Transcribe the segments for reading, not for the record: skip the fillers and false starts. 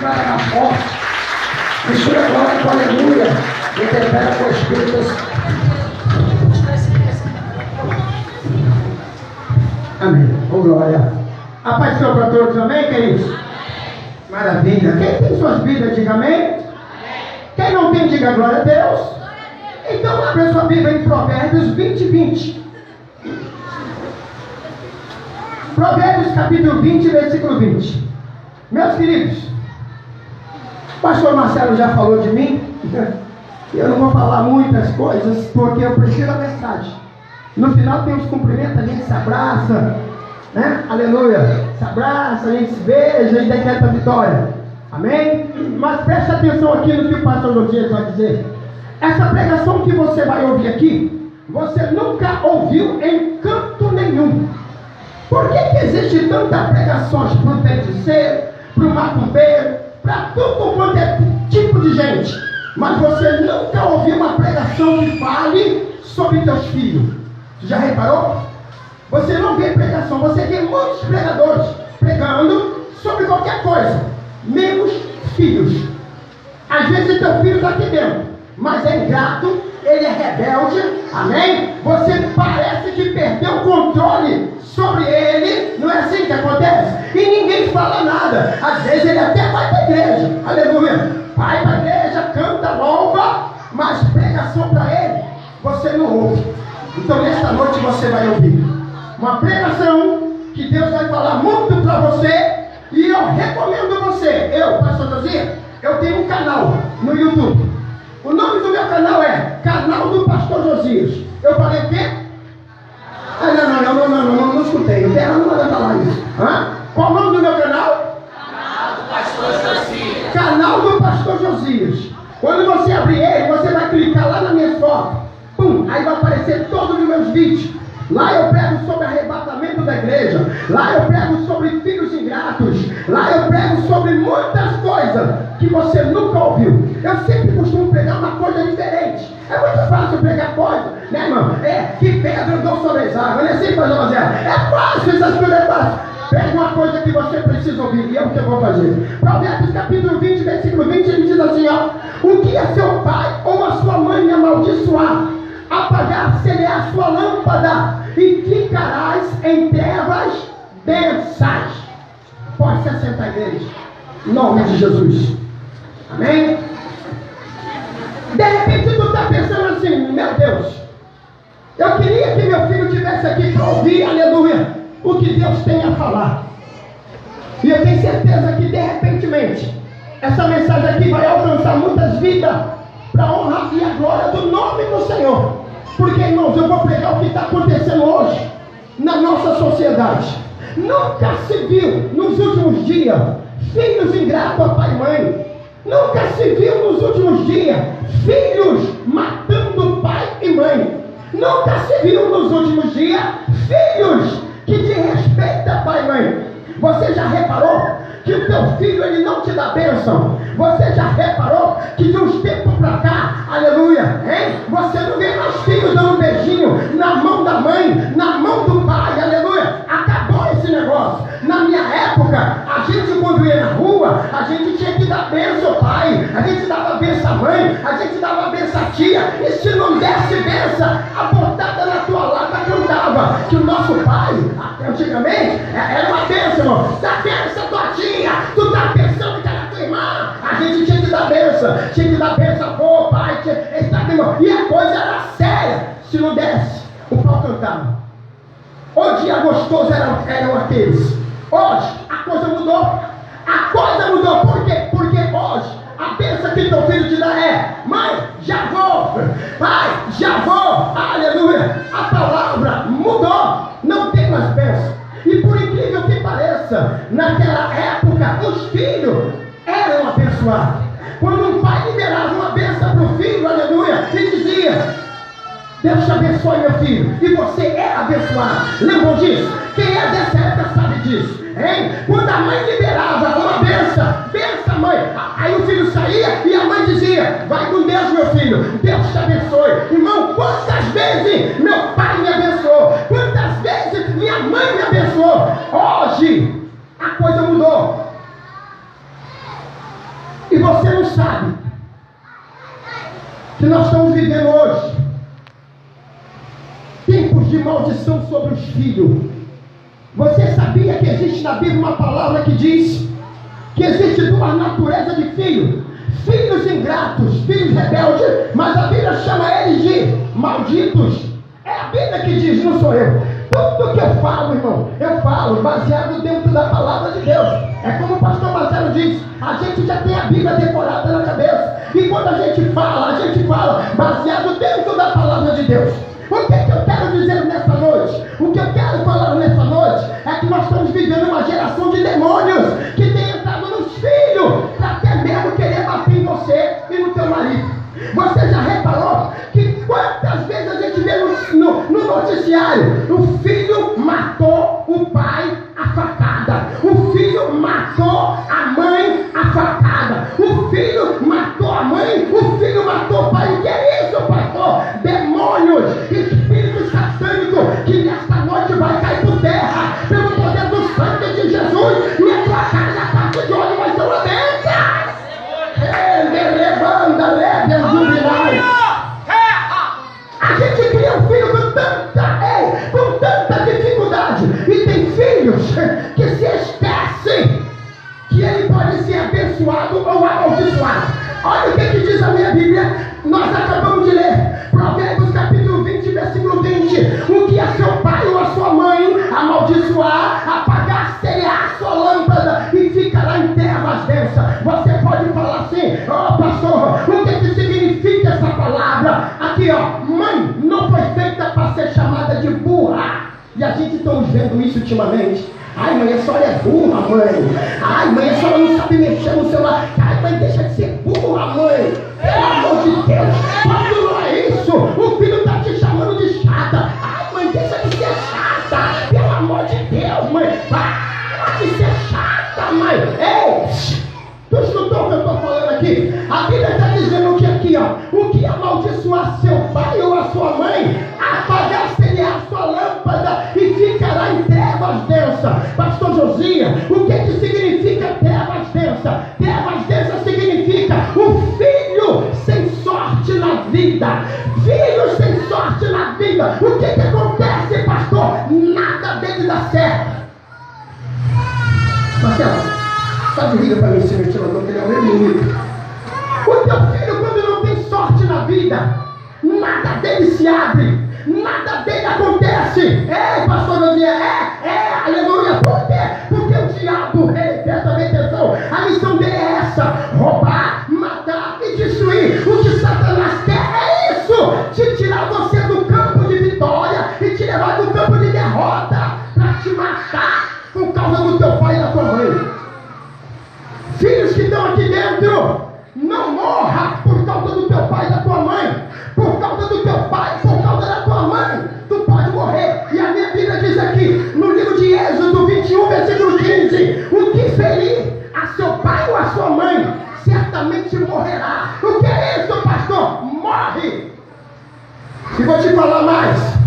Para na forte. Mistura glória com aleluia. E tempera com o Espírito. Amém. Oh, glória. A paz do Senhor para todos, amém, queridos? Amém. Maravilha. Quem tem suas Bíblias, diga amém. Amém. Quem não tem, diga glória a Deus. Então, abre sua Bíblia em Provérbios 20. Provérbios capítulo 20, versículo 20. Meus queridos, o pastor Marcelo já falou de mim. Eu não vou falar muitas coisas, porque eu preciso da mensagem. No final tem os cumprimentos, a gente se abraça, né? Aleluia. Se abraça, a gente se beija e decreta a vitória. Amém? Mas preste atenção aqui no que o pastor Josias vai dizer. Essa pregação que você vai ouvir aqui, você nunca ouviu em canto nenhum. Por que existe tantas pregações para o feiticeiro, para o macumbeiro, para tudo quanto é tipo de gente? Mas você nunca ouviu uma pregação que fale sobre teus filhos. Já reparou? Você não vê pregação, você vê muitos pregadores pregando sobre qualquer coisa, menos filhos. Às vezes teu filho está aqui dentro, mas é ingrato, ele é rebelde, amém? Você parece que perdeu o controle sobre ele, não é assim que acontece? E ninguém fala nada. Às vezes ele até vai para a igreja, aleluia, vai para a igreja, canta, louva, mas pregação para ele, você não ouve. Então nesta noite você vai ouvir uma pregação que Deus vai falar muito para você. E eu recomendo você, pastor Josias, eu tenho um canal no YouTube. O nome do meu canal é Canal do Pastor Josias. Eu falei o quê? Não escutei. O terra não manda falar isso. Qual o nome do meu canal? Canal do Pastor Josias. Canal do Pastor Josias. Quando você abrir ele, você vai clicar lá na minha foto. Aí vai aparecer todos os meus vídeos. Lá eu prego sobre arrebatamento da igreja. Lá eu prego sobre filhos ingratos. Lá eu prego sobre muitas coisas que você nunca ouviu. Eu sempre costumo pregar uma coisa diferente. É muito fácil pregar coisa, né, irmão? Que Pedro andou sobre as águas. Não é assim, pastor José? É fácil, essas coisas é fácil. Pega uma coisa que você precisa ouvir, e é o que eu vou fazer. Provérbios capítulo 20, versículo 20, ele diz assim, o que é seu pai ou a sua mãe me amaldiçoar, apagar-se-lhe a sua lâmpada, e ficarás em trevas densas. Pode se assentar, igreja, em nome de Jesus. Amém? De repente tu está pensando assim, meu Deus, eu queria que meu filho estivesse aqui para ouvir, aleluia, o que Deus tem a falar. E eu tenho certeza que de repentemente essa mensagem aqui vai alcançar muitas vidas para a honra e a glória do nome do Senhor. Porque, irmãos, eu vou pregar o que está acontecendo hoje na nossa sociedade. Nunca se viu nos últimos dias filhos ingratos a pai e mãe. Nunca se viu nos últimos dias filhos matando pai e mãe. Nunca se viu nos últimos dias filhos que desrespeitam pai e mãe. Você já reparou que o teu filho ele não te dá bênção? Você já reparou que de uns tempos para cá, aleluia, hein? Você não vê mais filhos dando um beijinho na mão da mãe, na mão do pai, aleluia? Acabou esse negócio. Na minha época, a gente quando ia na rua, a gente tinha que dar bênção ao pai, a gente dava bênção à mãe, a gente dava bênção à tia, e se não desse bênção, a botada na tua lata cantava que o nosso pai, antigamente, era uma bênção, irmão. Dá bênção à tua tia, tu tá pensando que era tua irmã, a gente tinha que dar bênção, pô, pai, sabe, irmão? E a coisa era séria. Se não desse, o pau cantava. O dia gostoso eram aqueles. Hoje a coisa mudou. Por quê? Porque hoje a bênção que teu filho te dá é: mãe, já vou. Pai, já vou. Aleluia. A palavra mudou. Não tem mais bênção. E por incrível que pareça, naquela época os filhos eram abençoados. Quando um pai liberava uma bênção para o filho, aleluia, e dizia: Deus te abençoe, meu filho, e você é abençoado. Lembram disso? Quem é dessa época sabe disso, hein? Quando a mãe liberava uma benção, mãe, aí o filho saía e a mãe dizia: vai com Deus, meu filho, Deus te abençoe. Irmão, quantas vezes meu pai me abençoou, quantas vezes minha mãe me abençoou. Hoje a coisa mudou. você não sabe que nós estamos vivendo hoje tempos de maldição sobre os filhos. Você sabia que existe na Bíblia uma palavra que diz que existe duas naturezas de filho? Filhos ingratos, filhos rebeldes, mas a Bíblia chama eles de malditos. É a Bíblia que diz, não sou eu. Tudo que eu falo, irmão, eu falo baseado dentro da palavra de Deus. É como o pastor Marcelo diz, a gente já tem a Bíblia decorada na cabeça. E quando a gente fala baseado dentro da palavra de Deus. O que eu quero dizer nessa noite? O que eu quero falar nessa noite é que nós estamos vivendo uma geração de demônios que tem entrado nos filhos para até mesmo querer bater em você e no teu marido. Você já reparou que quantas vezes a gente vê no noticiário, o filho matou o pai a facada, o filho matou a mãe a facada, o filho matou a mãe, o filho matou o pai. O que é isso, pastor? Demônios, espírito satânico que nesta noite vai cair por terra pelo poder do sangue de Jesus, e a tua casa a partir de hoje vai ser uma bênção. A gente cria um filho com tanta dificuldade, e tem filhos que se esquecem que ele pode ser abençoado ou amaldiçoado. Olha o que diz a minha Bíblia, nós acabamos de ler, Provérbios capítulo 20, versículo 20. O que a seu pai ou a sua mãe amaldiçoar, apagar-se-á a sua lâmpada e ficará em trevas densas. Você pode falar assim: ó pastor, o que significa essa palavra? Aqui ó, mãe não foi feita para ser chamada de burra. E a gente está vendo isso ultimamente. Ai mãe, a senhora é burra, mãe. Ai mãe, a senhora não sabe mexer no celular. Ai mãe, deixa de ser burra, mãe. Pelo amor de Deus, quando não é isso, o filho está te chamando de chata. Ai mãe, deixa de ser chata. Pelo amor de Deus, mãe. Para de ser chata, mãe. Ei, tu escutou o que eu estou falando aqui? A Bíblia está dizendo que aqui, ó, o que amaldiçoar seu pai ou a sua mãe, apagar-se-lhe a sua lâmpada e ficará em trevas densas. Pastor Josias, o que significa trevas densas? Trevas densas significa o filho sem sorte na vida. Filho sem sorte na vida. O que acontece, pastor? Nada dele dá certo. Marcelo, só desliga para mim, senhor, que ele é o meu inimigo. O teu filho, quando não tem sorte na vida, nada dele se abre, nada dele acontece. Ei, pastor Josias, aleluia. Por quê? Porque o diabo, presta bem atenção, a missão dele é essa: roubar, matar e destruir. O que Satanás quer é isso: te tirar você do campo de vitória e te levar do campo de derrota, para te matar por causa do teu pai e da tua mãe. Filhos que estão aqui dentro, não morra por causa do teu pai e da tua mãe. Por causa do teu pai, por causa da tua mãe, tu pode morrer. E a minha Bíblia diz aqui, no livro de Êxodo 21, versículo 15: o que ferir a seu pai ou a sua mãe, certamente morrerá. O que é isso, pastor? Morre. E vou te falar mais: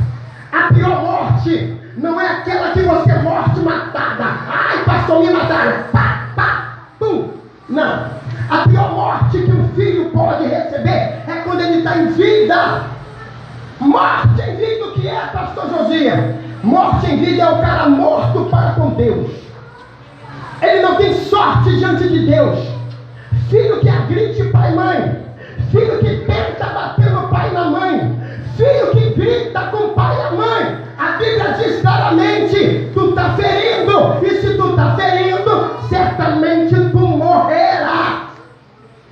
a pior morte não é aquela que você é morte matada. Ai, pastor, me mataram. Pá, pá, pum. Não. A pior morte que um filho pode receber é quando ele está em vida. Morte em vida, o que é, pastor Josias? Morte em vida é o cara morto para com Deus. Ele não tem sorte diante de Deus. Filho que agride pai e mãe, filho que tenta bater no pai e na mãe, filho que grita com o pai e a mãe, a Bíblia diz claramente: tu está ferindo, e se tu está ferindo, certamente tu morrerá.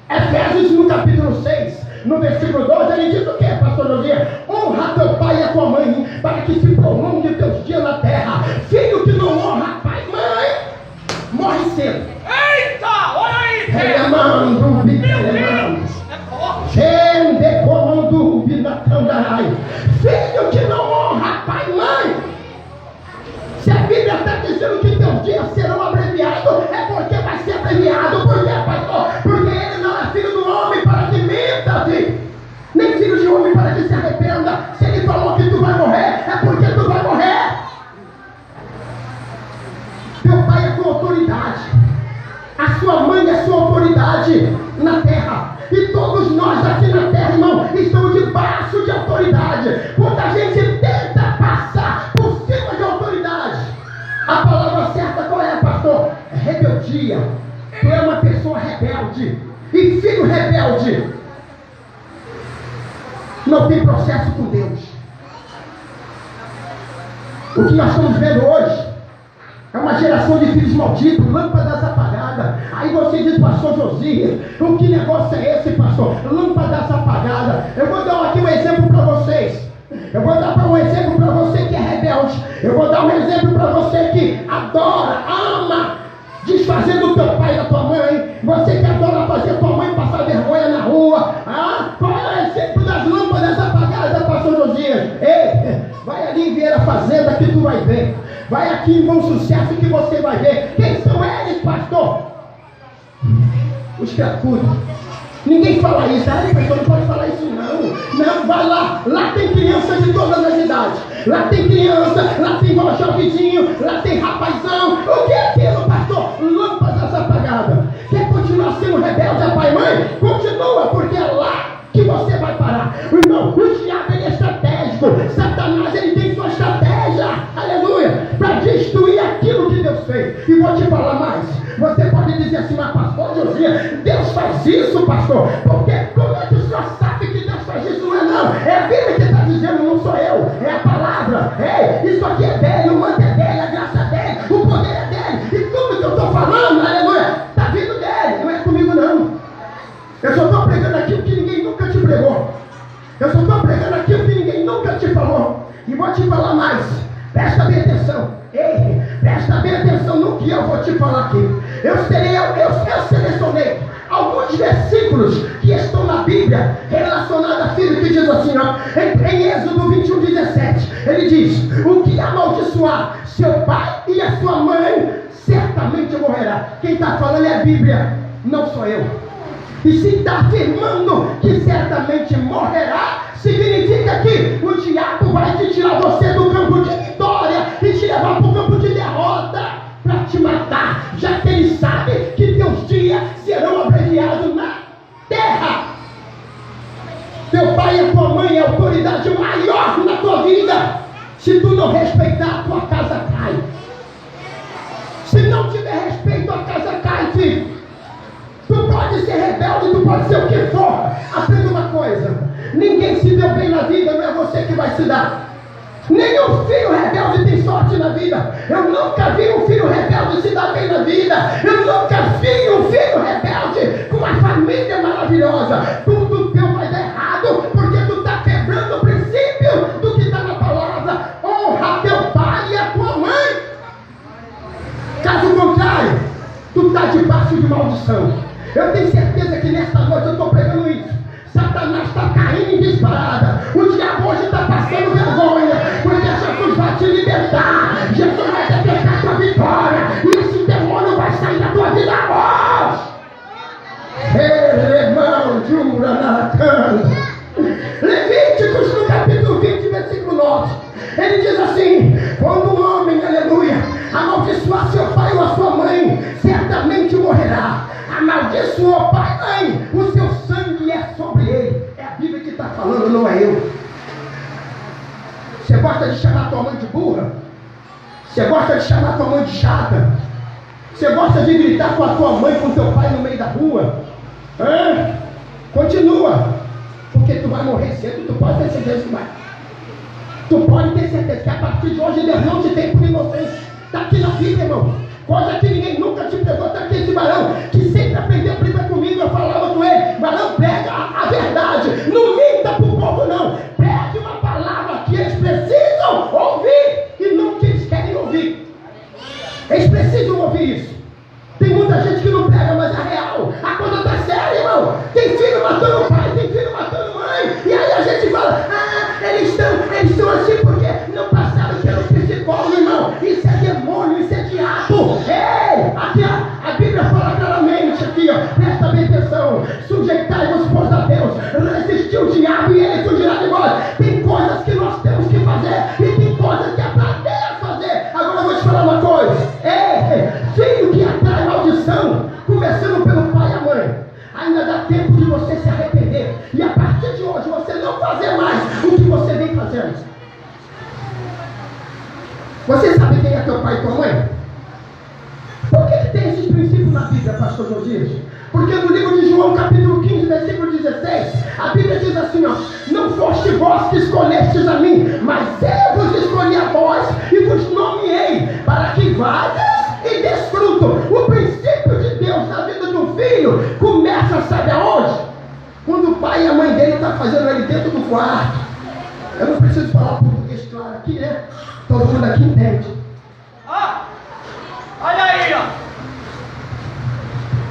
Efésios no capítulo 6, no versículo 12, ele diz o que, pastor Josias? Honra teu pai e a tua mãe, para que se prolongue teus dias na terra. Filho que não honra pai e mãe, morre cedo. Eita, olha aí! Filho que não honra pai e mãe, se a Bíblia está dizendo que teus dias serão abreviados, é porque vai ser abreviado. Por quê, pastor? Porque ele não é filho do homem para que minta-te, nem filho de homem para que se arrependa. Se ele falou que tu vai morrer, é porque tu vai morrer. Teu pai é tua autoridade, a sua mãe é sua autoridade. pessoa rebelde. E filho rebelde não tem processo com Deus. O que nós estamos vendo hoje é uma geração de filhos malditos, lâmpadas apagadas. Aí você diz, pastor Josias, o que negócio é esse, pastor? Lâmpadas apagadas. Eu vou dar aqui um exemplo para vocês. Eu vou dar um exemplo para você que é rebelde. Eu vou dar um exemplo para você que adora, ama, desfazer do teu pai e da tua mãe. Você que adora fazer tua mãe passar vergonha na rua. Qual é o exemplo das lâmpadas apagadas, pastor Josias? Ei, vai ali em Vieira Fazenda que tu vai ver. Vai aqui em Bom Sucesso que você vai ver. Quem são eles, pastor? Os cracudos. Ninguém fala isso. Pastor, não pode falar isso não. Não, vai lá. Lá tem criança de todas as idades. Lá tem criança, lá tem jovenzinho, lá tem rapazão. O que é aquilo, pastor? Lâmpadas apagadas. Quer continuar sendo rebelde a pai e mãe? Continua, porque é lá que você vai parar. Irmão, o diabo ele é estratégico. Satanás ele tem sua estratégia. Aleluia. Para destruir aquilo que Deus fez. E vou te falar mais. Você pode dizer assim, mas pastor Josias, Deus faz isso, pastor. Porque como é que o senhor sabe que Deus faz isso? Não é não. É a Bíblia que está dizendo, não sou eu. É a palavra. Isso aqui é dele, o manto é dele, a graça é dele, o poder é dele. E tudo que eu estou falando, aleluia, está vindo dele. Não é comigo não. Eu só estou pregando aquilo que ninguém nunca te pregou. Eu só estou pregando aquilo que ninguém nunca te falou. E vou te falar mais. Presta bem atenção. Ei, presta bem atenção no que eu vou te falar aqui. Eu selecionei alguns versículos que estão na Bíblia relacionados a filho, que diz assim, ó, em Êxodo 21:17. Ele diz: o que amaldiçoar seu pai e a sua mãe certamente morrerá. Quem está falando é a Bíblia, não sou eu. E se está afirmando que certamente morrerá, significa que o diabo vai te tirar você do campo de vitória e te levar para o campo de derrota para te matar, já que ele sabe que teus dias serão abreviados na terra. Teu pai e a tua mãe é a autoridade maior na tua vida. Se tu não respeitar, a tua casa cai. Se não tiver respeito, a casa cai, filho. Tu pode ser rebelde, tu pode ser o que for. Aprenda uma coisa: ninguém se deu bem na vida, não é você que vai se dar. Nenhum filho rebelde tem sorte na vida. Eu nunca vi um filho rebelde se dar bem na vida. Eu nunca vi um filho rebelde com uma família maravilhosa. Tudo teu vai dar errado, porque tu está quebrando o princípio do que está na palavra. Honra teu pai e a tua mãe. Caso contrário, tu está debaixo de maldição. Eu tenho certeza que nesta noite eu estou pregando isso. Satanás está caindo em disparada. O diabo hoje está passando vergonha, porque Jesus vai te libertar. Jesus vai decretar tua vitória. E esse demônio vai sair da tua vida hoje. Levíticos no capítulo 20, versículo 9. Ele diz assim: quando um homem, aleluia, amaldiçoar seu pai ou a sua mãe, certamente morrerá. Amaldiçoou o pai e mãe, o seu sangue é sobre ele. É a Bíblia que está falando, não é eu. Você gosta de chamar tua mãe de burra? Você gosta de chamar tua mãe de chata? Você gosta de gritar com a tua mãe, com teu pai no meio da rua? Continua, porque tu vai morrer cedo. Tu pode ter certeza que vai. Tu pode ter certeza que a partir de hoje Deus não te tem por inocente. Está aqui na Bíblia, irmão. Coisa que ninguém nunca te pegou. Está aqui esse varão que sempre aprendeu a brigar comigo. Eu falava com ele: varão, prega a verdade. Não minta para o povo, não. Pregue uma palavra que eles precisam ouvir e não que eles querem ouvir. Eles precisam ouvir isso. Tem muita gente que não prega, mas é real. A coisa está séria, irmão. Tem filho matando pai, tem filho matando mãe. E aí a gente fala: eles estão assim porque não passaram pelo psicólogo, irmão. Isso é demônio, isso é diabo. Ei, aqui a Bíblia fala claramente aqui, ó. Presta bem atenção. Sujeitai-vos, pois, a Deus. Resistir o diabo e ele fugirá de vós. Tem coisas que nós temos que fazer e tem coisas que é para Deus fazer. Agora eu vou te falar uma coisa. Filho que atrai maldição, começando pelo pai e a mãe, ainda dá tempo de você se arrepender e a partir de hoje você não fazer mais o que você vem fazendo. Você sabe quem é teu pai e tua mãe? Por que tem esses princípios na Bíblia, pastor? pastor Josias? Porque no livro de João, capítulo 15, versículo 16, a Bíblia diz assim, ó: não foste vós que escolhestes a mim, mas eu vos escolhi a vós e vos nomeei, para que vades e des fruto. O princípio de Deus na vida do filho começa, sabe aonde? Quando o pai e a mãe dele estão fazendo ele dentro do quarto. Eu não preciso falar português claro aqui, né? Todo mundo aqui entende. Olha aí, ó.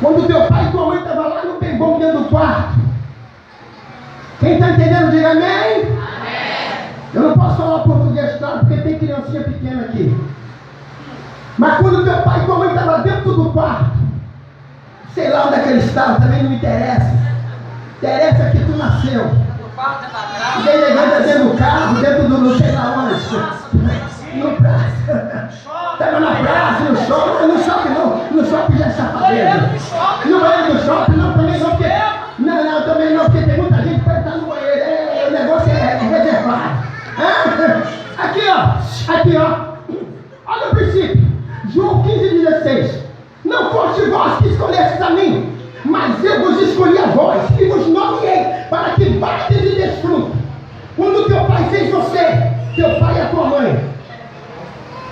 Quando teu pai e tua mãe estavam lá no bem bom dentro do quarto. Quem está entendendo, diga amém. Amém. Eu não posso falar português claro porque tem criancinha pequena aqui. Mas quando teu pai e tua mãe estavam dentro do quarto, sei lá onde é que eles estavam, também não me interessa. Interessa que tu nasceu. Bem legal, dentro do carro, dentro do não sei lá onde. No praça. Estava na praça, no shopping. No shopping não. No shopping já é safadeza. No banheiro do shopping não, também não, porque. Não, também não, porque tem muita gente que vai estar no banheiro. O negócio é reservado. Aqui, ó. Olha o princípio. João 15,16. Não foste vós que escolhestes a mim, mas eu vos escolhi a vós e vos nomeei, para que vades e des fruto. Quando teu pai fez você, teu pai e a tua mãe,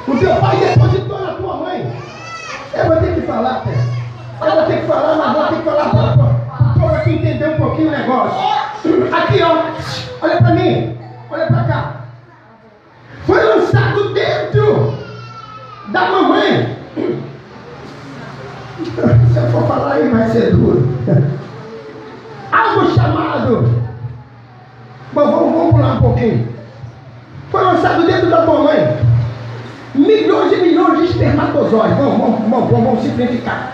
o teu pai depositou na tua mãe. Eu vou ter que falar, Pé. Eu vou ter que falar, mas vou ter que falar para você entender um pouquinho o negócio. Aqui, ó. Olha para mim. Olha para cá. Foi lançado dentro da mamãe. Se eu for falar aí vai ser duro. Algo chamado. Bom, vamos pular um pouquinho. Foi lançado dentro da tua mãe milhões e milhões de espermatozoides. Vamos simplificar.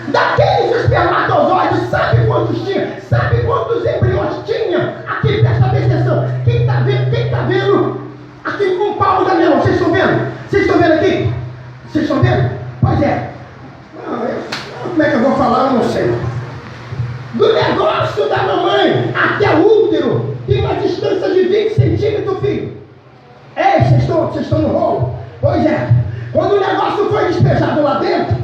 Daqueles espermatozoides, sabe quantos tinha? Sabe quantos embriões tinha? Aqui, presta bem atenção. Quem está vendo? Quem está vendo? Aqui com o pau da minha mão. Vocês estão vendo? Vocês estão vendo aqui? Vocês estão vendo? Pois é. Como é que eu vou falar? Eu não sei. Do negócio da mamãe até o útero tem uma distância de 20 centímetros, filho. Ei, vocês estão no rolo? Pois é. Quando o negócio foi despejado lá dentro,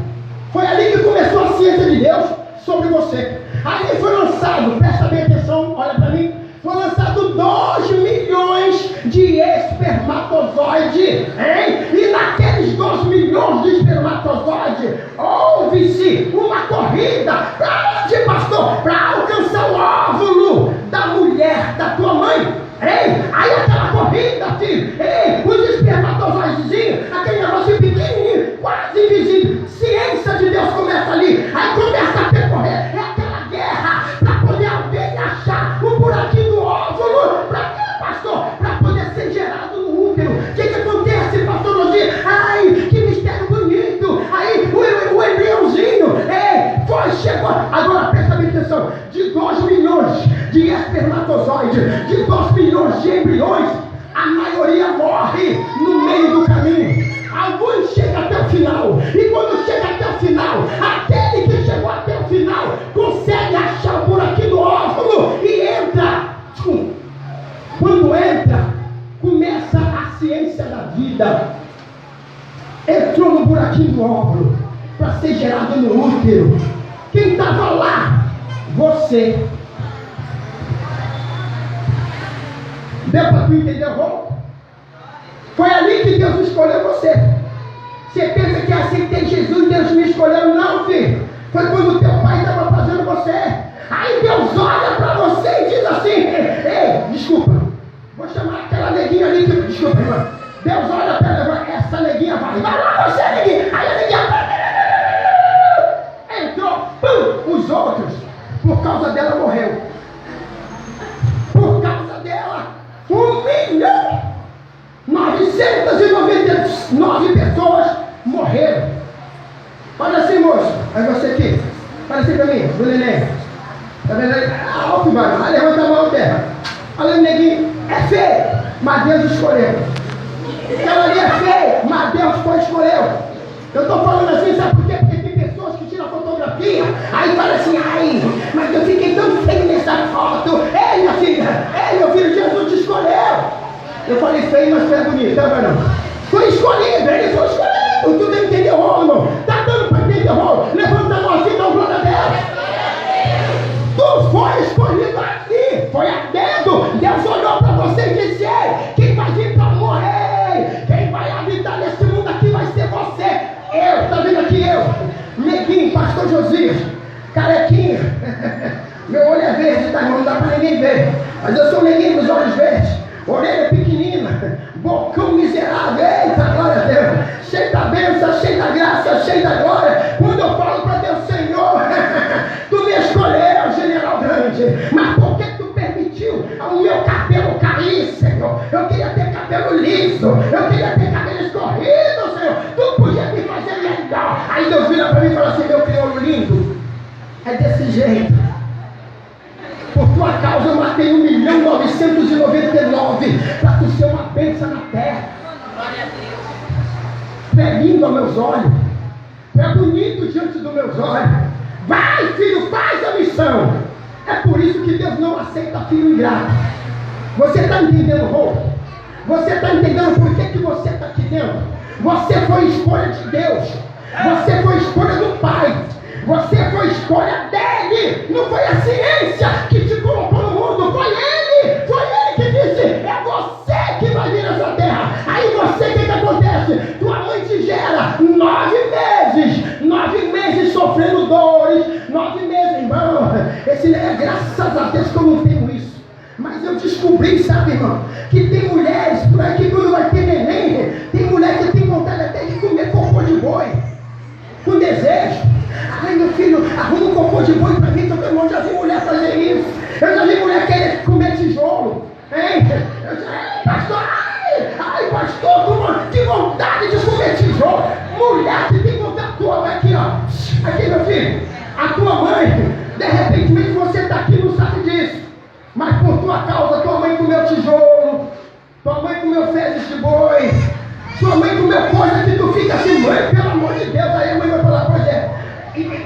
foi ali que começou a ciência de Deus sobre você. Aí foi lançado, presta bem atenção, olha para mim, foi lançado 2 milhões de espermatozoides, hein? E naqueles 2 milhões de espermatozoides, houve-se uma corrida, para onde, pastor? Para alcançar o óvulo da mulher, da tua mãe, hein? Aí aquela corrida, filho, hein? Os espermatozoides, aquele negócio pequenininho, quase invisível, ciência de Deus começa ali, aí começa a percorrer, é aquela guerra, para poder alguém achar o buraquinho do óvulo, para quê, pastor? Para poder ser gerado no útero. O que acontece, pastor Lodi? Ai, que mistério bonito, aí o embriãozinho, chegou, agora presta atenção, de 2 milhões de espermatozoides, de 2 milhões de embriões, a maioria morre no meio do caminho. Alguns chegam até o final, e quando chega até o final, aquele que chegou até o final consegue achar o buraquinho do óvulo e entra. Quando entra, começa a ciência da vida. Entrou no buraquinho do óvulo para ser gerado no útero. Quem estava lá? Você. Deu para tu entender, Rô? Foi ali que Deus escolheu você. Você pensa que aceitei Jesus, Deus me escolheu? Não, filho. Foi quando teu pai estava fazendo você. Aí Deus olha para você e diz assim: ei, desculpa, vou chamar aquela neguinha ali. Desculpa, irmã. Deus olha para ela, essa neguinha vai lá você, neguinha. Aí a neguinha entrou, pum, os outros, por causa dela morreu. Por causa dela, 1.999 pessoas morreram. Olha assim, moço. Aí você aqui. Olha assim pra mim, do neném. Tá vendo aí? Alto, mano. Aí levanta a mão, terra. Olha, neguinho. É feio, mas Deus escolheu. Aquela ali é feia, mas Deus escolheu. Eu estou falando assim, sabe por quê? Porque tem pessoas que tiram fotografia, aí fala assim: ai, mas eu fiquei tão feio nessa foto. Ei, minha filha, ei, meu filho, Jesus te escolheu. Eu falei feio, mas foi bonito, tá vendo? Foi escolhido, ele foi escolhido. Tu tem que entender o rolo, irmão. Tá dando para entender o rolo? Levanta a mão assim, dá um glória a Deus. carequinho, pastor Josias, carequinho. Meu olho é verde, tá, irmão? Não dá pra ninguém ver. Mas eu sou neguinho dos olhos verdes. Orelha pequenina, bocão miserável. Eita, glória a Deus. Cheio da bênção, cheio da graça, cheio da glória. Quando eu falo para Deus, Senhor, tu me escolheu, general grande. Mas por que tu permitiu o meu cabelo cair, Senhor? Eu queria ter cabelo liso. Eu queria ter cabelo escorrido, Senhor. Tu podia me fazer legal. Aí Deus vira para mim e fala assim: meu crioulo lindo, é desse jeito. Por tua causa eu matei 1.999 para tu ser uma bênção na terra. Tu é lindo aos meus olhos. Tu é bonito diante dos meus olhos. Vai, filho, faz a missão. É por isso que Deus não aceita filho ingrato. Você está entendendo, Rô? Você está entendendo por que você está aqui dentro? Você foi escolha de Deus. Você foi escolha do Pai. Você foi escolha dele. Não foi a ciência que te colocou no mundo. Foi ele. Foi ele que disse: é você que vai vir nessa terra. Aí você, o que acontece? Tua mãe te gera 9 meses. 9 meses sofrendo dores. 9 meses, irmão. Esse é graças a Deus que eu não tenho isso. Mas eu descobri, sabe, irmão, que tem mulheres por aí que quando vai ter neném, tem mulher que tem vontade até de comer cocô de boi. Com desejo. Ai, meu filho, arruma um cocô de boi pra mim, porque eu já vi mulher fazer isso. Eu já vi mulher querer comer tijolo. Hein? Pastor, ai, pastor, que vontade de comer tijolo. Mulher que tem vontade, tua mãe aqui, ó. Aqui, meu filho, a tua mãe, de repente você está aqui e não sabe disso. Mas por tua causa, tua mãe comeu tijolo, tua mãe comeu fezes de boi, sua mãe comeu coisa que tu fica assim: mãe, pelo amor de Deus. Aí a mãe vai falar: pois é.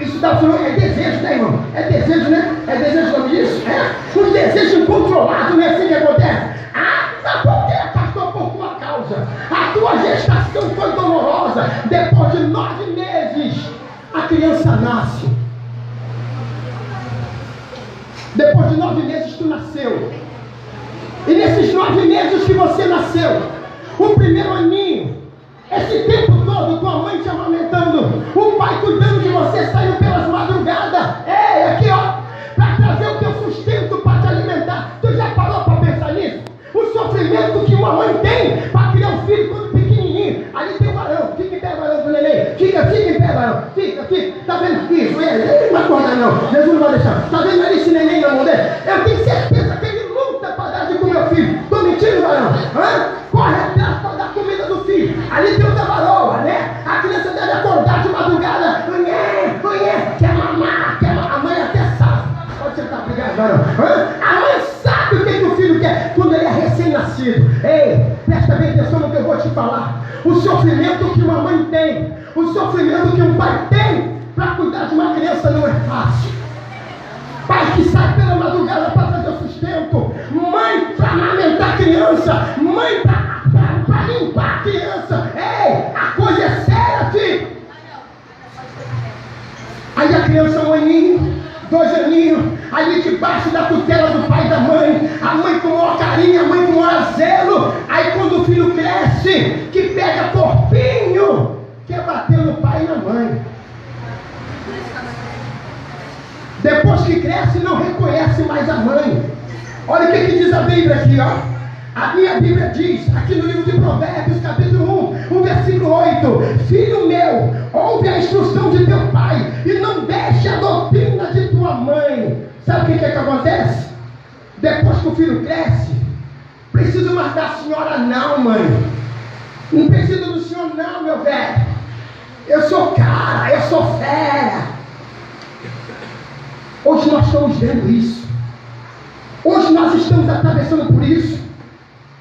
Isso dá falando, é desejo, né, irmão? É desejo, né? É desejo, nome disso? É? Um desejo incontrolado, não é assim que acontece? Ah, sabe por quê, pastor? Por tua causa. A tua gestação foi dolorosa. Depois de 9 meses, a criança nasce. Depois de 9 meses, tu nasceu. E nesses 9 meses que você nasceu, o primeiro aninho, esse tempo todo, tua mãe te amamentando, o pai cuidando de você, saindo pelas madrugadas, aqui ó, para trazer o teu sustento, para te alimentar. Tu já parou para pensar nisso? O sofrimento que uma mãe tem para criar um filho quando pequenininho. Ali tem um varão, fica em pé, varão do neném, fica em pé, varão, fica, tá vendo isso? Ele não vai acordar não, Jesus não vai deixar. Tá vendo ali esse neném na mão dele? Eu tenho certeza que ele luta para dar de comer ao filho. Tô mentindo, varão? Corre atrás para dar comida do filho. Ali tem outra varoa, né? A criança deve acordar de madrugada. Quer mamar, a mãe até sabe. Pode sentar, obrigado, varão. A mãe sabe o que o filho quer quando ele é recém-nascido. Ei, presta bem atenção no que eu vou te falar. O sofrimento que uma mãe tem, o sofrimento que um pai tem para cuidar de uma criança não é fácil. Pai que sai pela madrugada para trazer o sustento, mãe para amamentar a criança, mãe para limpar a criança. Ei, a coisa é séria, filho. Aí a criança, 1 aninho, 2 aninhos, ali debaixo da tutela do pai e da mãe, a mãe com o maior carinho, a mãe com o maior zelo. Aí quando o filho cresce, que pega corpinho, quer bater no pai e na mãe. Depois que cresce, não reconhece mais a mãe. Olha o que diz a Bíblia aqui, ó. A minha Bíblia diz, aqui no livro de Provérbios, capítulo 1, o versículo 8: Filho meu, ouve a instrução de teu pai e não deixe a doutrina de tua mãe. Sabe o que acontece? Depois que o filho cresce, preciso mais da senhora não, mãe. Não preciso do senhor não, meu velho. Eu sou cara, eu sou fera. Hoje nós estamos vendo isso. Hoje nós estamos atravessando por isso.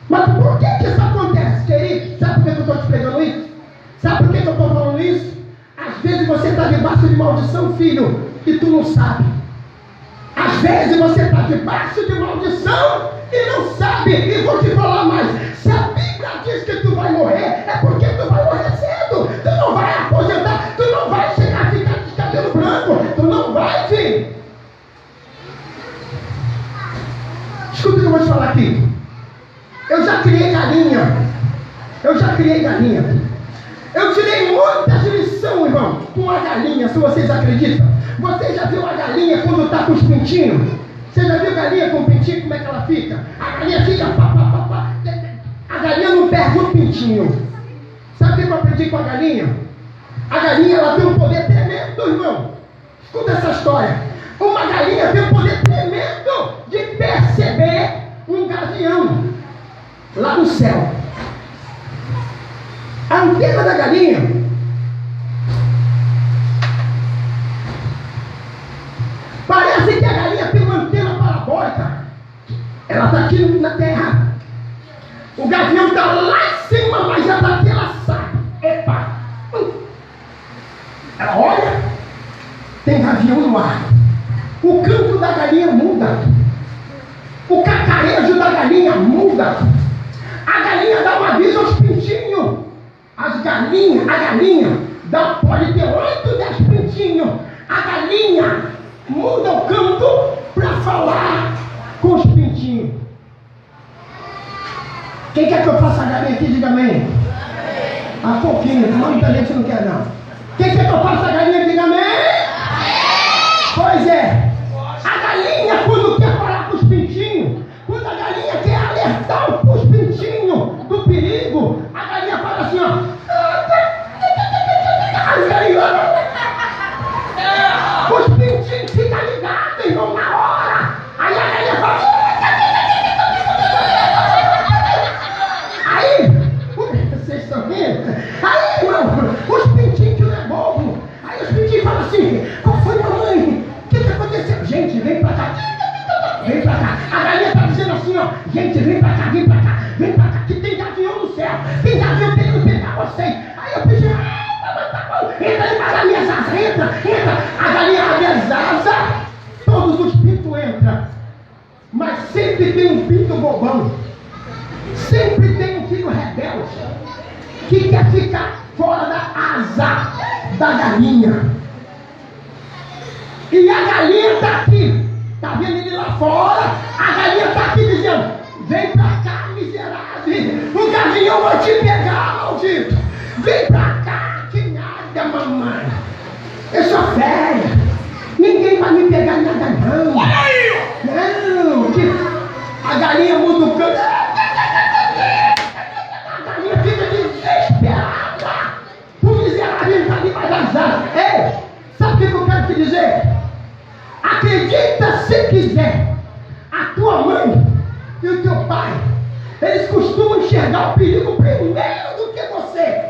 Mas por que isso acontece, querido? Sabe por que eu estou te pregando isso? Sabe por que eu estou falando isso? Às vezes você está debaixo de maldição, filho, e tu não sabe. Às vezes você está debaixo de maldição e não sabe. E vou te falar mais: se a Bíblia diz que tu vai morrer, é porque tu vai morrer cedo. Tu não vai aposentar, tu não vai chegar a ficar de cabelo branco, tu não vai, filho. Escuta o que eu vou te falar aqui. Eu já criei galinha. Eu tirei muitas lições são, irmão, com a galinha, se vocês acreditam? Você já viu a galinha quando está com os pintinhos? Você já viu a galinha com o pintinho, como é que ela fica? A galinha fica pá, pá, pá, pá. A galinha não perde o pintinho. Sabe o que eu aprendi com a galinha? A galinha, ela tem um poder tremendo, irmão. Escuta essa história. Uma galinha tem um poder tremendo de perceber um gavião lá no céu. A antena da galinha parece que a galinha tem uma antena parabólica. Ela está aqui na terra. O gavião está lá em cima, mas já daqui ela sabe. Epa! Ela olha, tem gavião no ar. O canto da galinha muda. O cacarejo da galinha muda. A galinha dá um aviso aos pintinhos. A galinha pode ter 8, 10 pintinhos. A galinha muda o canto para falar com os pintinhos. Quem quer que eu faça a galinha aqui? Diga amém. Ah, pouquinho, muita gente não quer não. Quem quer que eu faça a galinha? Diga amém. Pois é. A galinha, quando quer falar com os pintinhos, quando a galinha quer alertar os pintinhos do perigo, a galinha fala assim, ó. Os pintinhos ficam ligados, irmão, na hora. Aí a galinha fala. Aí, vocês estão vendo? Aí, irmão, os pintinhos que não é bobo. Aí os pintinhos falam assim, qual foi, mamãe? O que aconteceu? Gente, vem pra cá. Vem pra cá. A galinha tá dizendo assim, ó. Gente, vem pra cá, vem pra cá. Vem pra cá, que tem gavião no céu. Tem gavião querendo pegar vocês. Aí eu pensei, tá bom. Entra debaixo das minhas asas, entra. A galinha abre as asas. Todos os pintos entram. Mas sempre tem um pinto bobão. Sempre tem um filho rebelde que quer ficar fora da asa da galinha. E a galinha está aqui. Está vendo ele lá fora? A galinha está aqui dizendo, vem pra cá, miserável. O gavião vai te pegar, maldito. Vem pra cá, que nada, mamãe. Eu sou velha. Ninguém vai me pegar nada, não. Olha aí! Não, a galinha muda o canto. A galinha fica desesperada. O miserável está debaixo das asas. Ei, sabe o que eu quero te dizer? Acredita se quiser, a tua mãe e o teu pai, eles costumam enxergar o perigo primeiro do que você.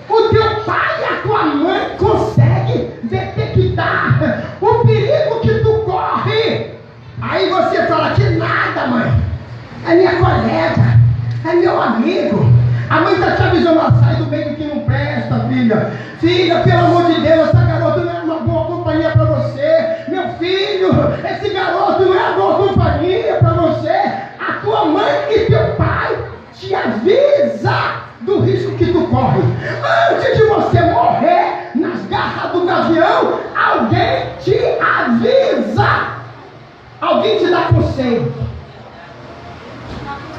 O teu pai e a tua mãe conseguem detectar o perigo que tu corre. Aí você fala, que nada, mãe, é minha colega, é meu amigo. A mãe está te avisando, sai do meio que não presta, filha. Filha, pelo amor de Deus, essa garota não é uma boa companhia para você. Meu filho, esse garoto não é uma boa companhia para você. A tua mãe e teu pai te avisa do risco que tu corre. Antes de você morrer nas garras do gavião, alguém te avisa. Alguém te dá conselho.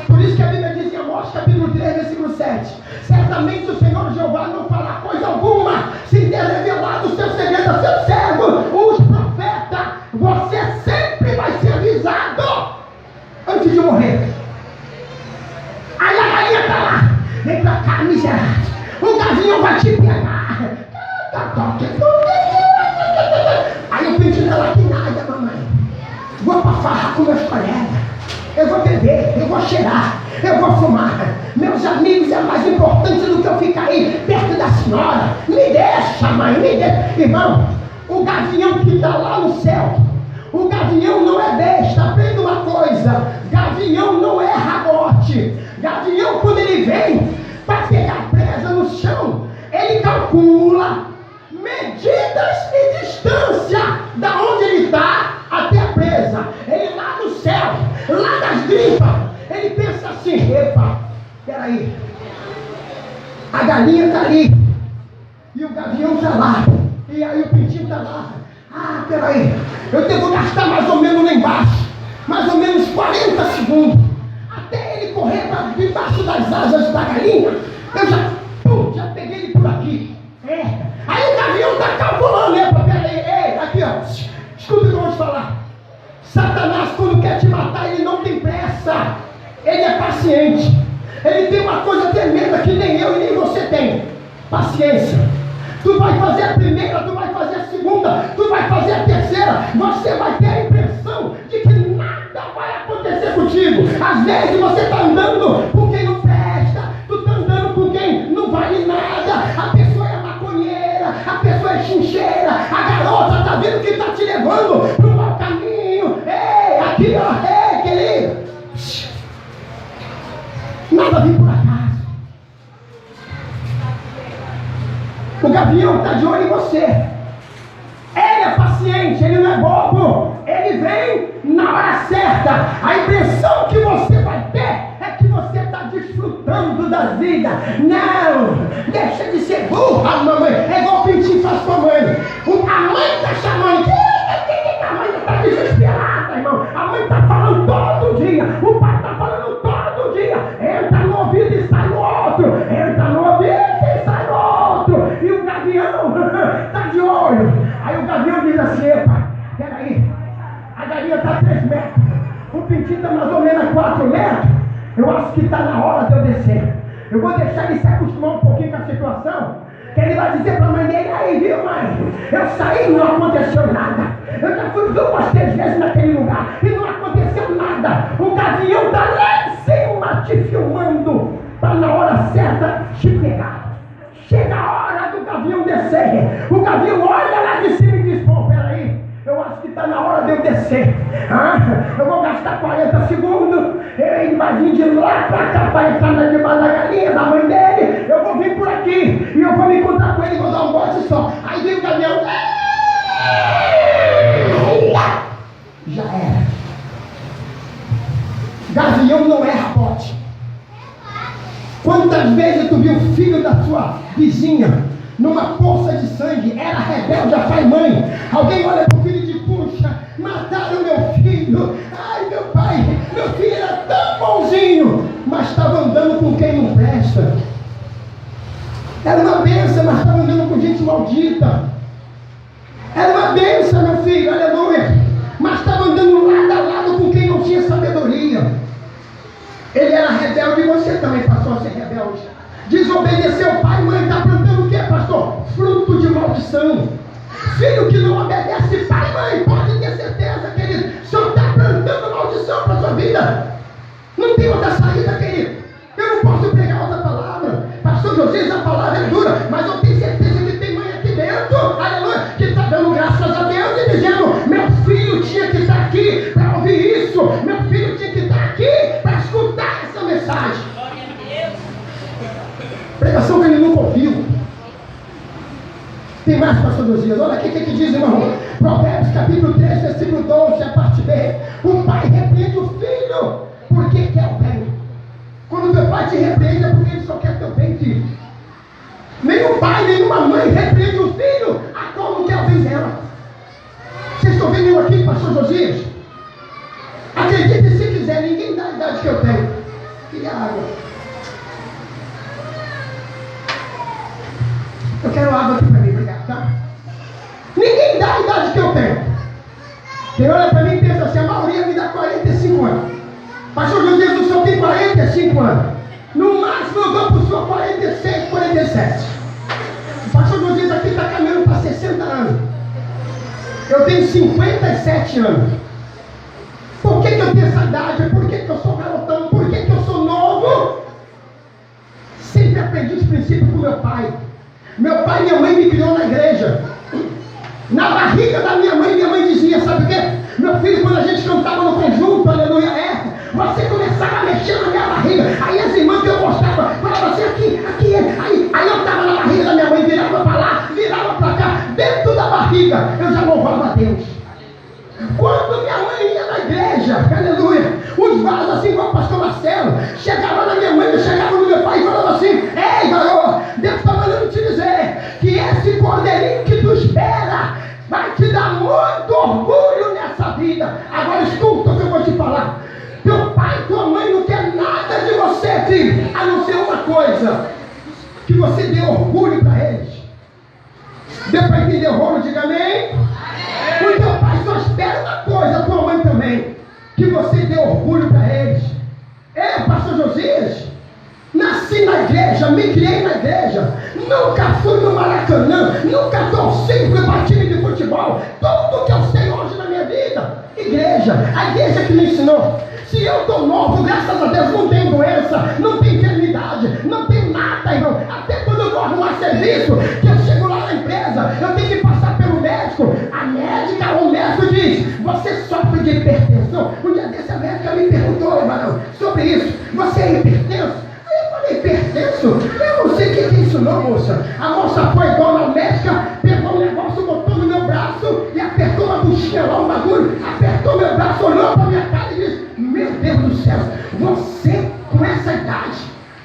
Por isso que a Bíblia diz em Amós capítulo 3, versículo 7. Certamente o Senhor Jeová não fará coisa alguma sem ter revelado o seu segredo a seu servo, os profetas. Você sempre vai ser avisado antes de morrer. Aí a galinha está lá. Vem pra cá, miserável. O gavinho vai te pegar. Aí o pintinho dela, que nada, mamãe. Vou pra farra com meus colegas. Eu vou beber, eu vou cheirar, eu vou fumar. Meus amigos é mais importante do que eu ficar aí perto da senhora. Me deixa, mãe, me deixa. Irmão, o gavião que está lá no céu, o gavião não é besta. Aprenda uma coisa, gavião não é ragote. Gavião, quando ele vem para pegar presa no chão, ele calcula medidas e distância da onde ele está até a presa. Ele lá no céu, lá das gripas, ele pensa assim, epa, peraí, a galinha está ali, e o gavião está lá, e aí o pintinho está lá. Ah, peraí, eu devo gastar mais ou menos lá embaixo, mais ou menos 40 segundos, até ele correr para debaixo das asas da galinha. Eu já peguei ele por aqui. falar. Satanás, quando quer te matar, ele não tem pressa. Ele é paciente. Ele tem uma coisa tremenda que nem eu e nem você tem: paciência. Tu vai fazer a primeira, tu vai fazer a segunda, tu vai fazer a terceira. Você vai ter a impressão de que nada vai acontecer contigo. Às vezes você está andando com quem não presta, tu está andando com quem não vale nada. A pessoa é maconheira, a pessoa é chincheira, a garota está vendo que está te levando para o mau caminho. Ei, aqui ó, ei, querido. Nada vem por acaso. O gavião está de olho em você. Ele é paciente, ele não é bobo. Ele vem na hora certa. A impressão que você vai ter é que você está desfrutando da vida. Não, deixa de ser burra, mamãe. É igual o Pintinho faz com a mãe. A mãe está chamando. A mãe está desesperada, irmão. A mãe está falando todo dia. O pai está falando todo dia. Entra no ouvido e sai no outro. Entra no ouvido e sai no outro. E o gavião está de olho. Aí o gavião diz assim: epa, peraí, a galinha está a 3 metros, o pintinho está mais ou menos a 4 metros. Eu acho que está na hora de eu descer. Eu vou deixar ele se acostumar um pouquinho com a situação, que ele vai dizer para a mãe dele: aí, viu, mãe? Eu saí e não aconteceu nada. Eu já fui 2, 3 vezes naquele lugar e não aconteceu nada. O gavião está lá em cima te filmando para na hora certa te pegar. Chega a hora do gavião descer. O gavião olha lá de cima e diz: pô, peraí, eu acho que está na hora de eu descer. Eu vou gastar 40 segundos. Ele vai vir de lá para cá para entrar na debaixo da galinha da mãe dele. Eu vou vir por aqui e eu vou me encontrar com ele e vou dar um bote só. Aí vem o gavião. Já era. Gavião não erra bote. Quantas vezes tu viu o filho da sua vizinha numa poça de sangue, era rebelde a pai e mãe? Alguém olha para o filho e diz: puxa, mataram meu filho. Ai, meu pai, meu filho era tão bonzinho, mas estava andando com quem não presta. Era uma bênção, mas estava andando com gente maldita. Era uma bênção, meu filho, aleluia, mas estava andando lado a lado com quem não tinha sabedoria. Ele era rebelde e você também passou a ser rebelde. Desobedeceu o pai e mãe. Está plantando o que, pastor? Fruto de maldição. Filho que não obedece pai e mãe, pode ter certeza, querido, só está plantando maldição para a sua vida. Não tem outra saída, querido. Eu não posso pregar outra palavra. Pastor Josias, a palavra é dura, mas eu tenho certeza que tem mãe aqui dentro, aleluia, que está dando graças a Deus e dizendo: meu filho tinha que estar aqui para ouvir isso. Meu filho tinha que estar aqui para escutar essa mensagem. Pregação que ele nunca ouviu. Tem mais, pastor Josias. Olha aqui o que diz, irmão. Provérbios capítulo 3, versículo 12, a parte B. O pai repreende o filho porque quer o bem. Quando teu pai te repreende é porque ele só quer teu bem, filho. Nenhum pai, nenhuma mãe repreende o filho a qual não quer o bem dela. Vocês estão vendo eu aqui, pastor Josias? Acredite se quiser, ninguém dá a idade que eu tenho. Queria água. Eu quero água aqui para mim, obrigado, tá? Ninguém dá a idade que eu tenho. Quem olha para mim e pensa assim: a maioria me dá 45 anos. Pastor Josias, o senhor tem 45 anos. No máximo eu dou para o senhor 46, 47. O pastor Josias aqui está caminhando para 60 anos. Eu tenho 57 anos. Por que eu tenho essa idade? Por que eu sou garotão? Por que eu sou novo? Sempre aprendi os princípios com meu pai. Meu pai e minha mãe me criou na igreja. Na barriga da minha mãe dizia: sabe o quê? Meu filho, quando a gente cantava no conjunto, aleluia, você começava a mexer na minha barriga. Aí as irmãs que eu gostava falavam assim: aqui. Aí eu estava na barriga da minha mãe, virava para lá, virava para cá. Dentro da barriga eu já louvava a Deus. Quando minha mãe ia na igreja, aleluia, os vasos assim como o pastor Marcelo chegavam na minha mãe, chegavam no meu pai e falavam assim: ei, garoto, Deus está mandando te dizer que esse cordeirinho que tu espera vai te dar muito orgulho nessa vida. Agora escuta o que eu vou te falar. Teu pai e tua mãe não quer nada de você, filho, a não ser uma coisa: que você dê orgulho para eles. Deu para entender o rolo? Diga amém. O teu pai só só espero uma coisa, tua mãe também, que você dê orgulho para eles. Pastor Josias, nasci na igreja, me criei na igreja, nunca fui no Maracanã, nunca torci para time de futebol. Tudo que eu sei hoje na minha vida, igreja, a igreja que me ensinou. Se eu estou novo, graças a Deus, não tenho doença, não tenho enfermidade, não tenho nada, irmão. Até quando eu vou arrumar serviço, que eu chego lá na empresa, eu tenho que passar pelo médico. A médica, o médico diz, você sofre de hipertensão. Um dia desse a médica me perguntou, Varão, sobre isso, você é hipertenso? Aí eu falei, hipertenso? Eu não sei o que é isso não, moça. A moça foi igual na médica, pegou um negócio, botou no meu braço e apertou uma buchinha lá, um bagulho, apertou meu braço, olhou para minha cara e disse, meu Deus do céu, você com essa idade,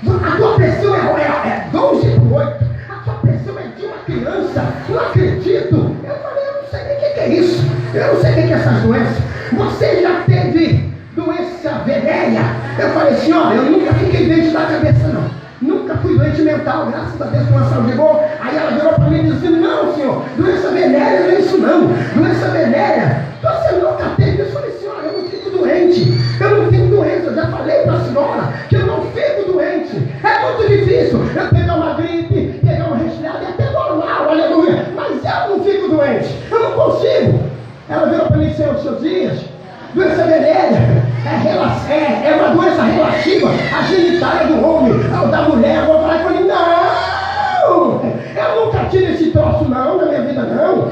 a tua pressão é 12 por 8, a tua pressão é de uma criança, não acredito. Eu falei, eu não sei nem o que é isso, eu não sei o que é essas doenças. Você já teve doença venérea? Eu falei assim, olha, eu nunca fiquei doente da cabeça não, nunca fui doente mental, graças a Deus, com uma saúde boa. Aí ela virou para mim e disse, não senhor, doença venérea não é isso não, doença venérea, você nunca teve. Eu falei, senhora, eu não fico doente, eu não tenho doença, eu já falei para a senhora que eu não fico doente. É muito difícil eu pegar uma gripe, pegar uma resfriada e até normal, aleluia, mas eu não fico doente, eu não consigo. Ela virou para mim, senhor Josias, doença venérea é uma doença relativa à genitália do homem, ou da mulher. Eu vou falar e falei, não, eu nunca tive esse troço não na minha vida, não,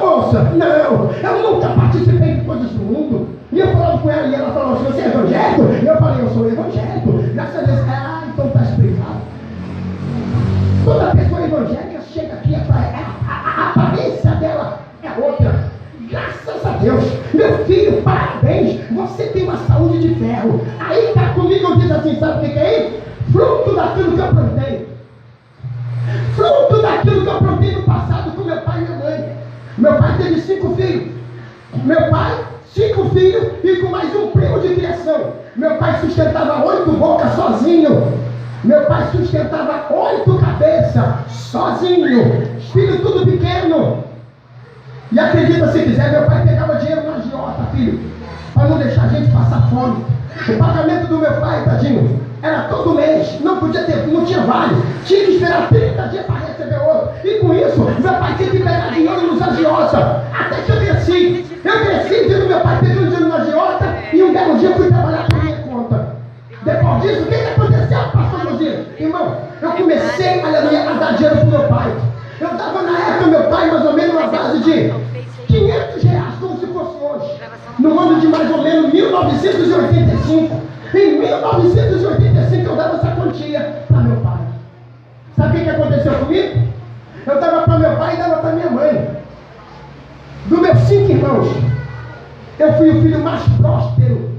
moça, não, eu nunca participei de coisas do mundo. E eu falava com ela, e ela falou, você é evangélico? Eu falei, eu sou evangélico. Graças a Deus, então está explicado. Toda pessoa evangélica chega aqui, a aparência dela é outra. Graças a Deus, meu filho, parabéns, você tem uma saúde de ferro. Aí está comigo, eu disse assim, sabe o que é isso? Fruto daquilo que eu plantei. Fruto daquilo que eu plantei no passado com meu pai e minha mãe. Meu pai teve 5 filhos. Meu pai, 5 filhos e com mais um primo de criação. Meu pai sustentava 8 bocas sozinho. Meu pai sustentava 8 cabeças sozinho. Os filhos tudo pequeno. E acredita se quiser, meu pai pegava dinheiro na agiota, filho, para não deixar a gente passar fome. O pagamento do meu pai, tadinho, era todo mês, não tinha vale, tinha que esperar 30 dias para receber outro. E com isso, meu pai tinha que pegar dinheiro nos agiota. Até que eu cresci vendo meu pai pegando dinheiro na agiota, e um belo dia eu fui trabalhar por minha conta. Depois disso, o que aconteceu, pastor Josias? Irmão, eu comecei a dar dinheiro para meu pai. Eu dava na época meu pai mais ou menos uma base de 500 reais, como se fosse hoje, no ano de mais ou menos 1985. Em 1985 eu dava essa quantia para meu pai. Sabe o que aconteceu comigo? Eu dava para meu pai e dava para minha mãe. Dos meus 5 irmãos, eu fui o filho mais próspero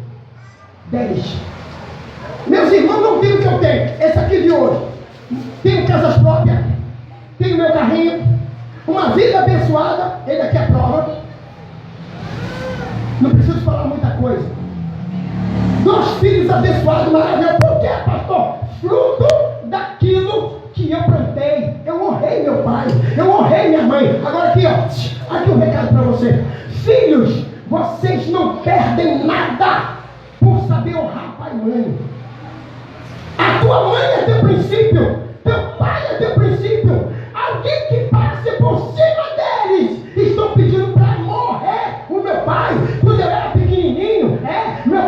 deles. Meus irmãos não têm o que eu tenho. Esse aqui de hoje, tenho casas próprias, tenho meu carrinho, uma vida abençoada. Ele aqui é a prova. Não preciso falar muita coisa. 2 filhos abençoados, maravilhosos. Por quê, pastor? Fruto daquilo que eu plantei. Eu honrei meu pai, eu honrei minha mãe. Agora aqui, ó, aqui um recado para você. Filhos, vocês não perdem nada por saber honrar pai e mãe. A tua mãe é teu princípio, teu pai é teu princípio. Alguém que passe por cima deles estão pedindo para morrer. O meu pai, quando eu era pequenininho, meu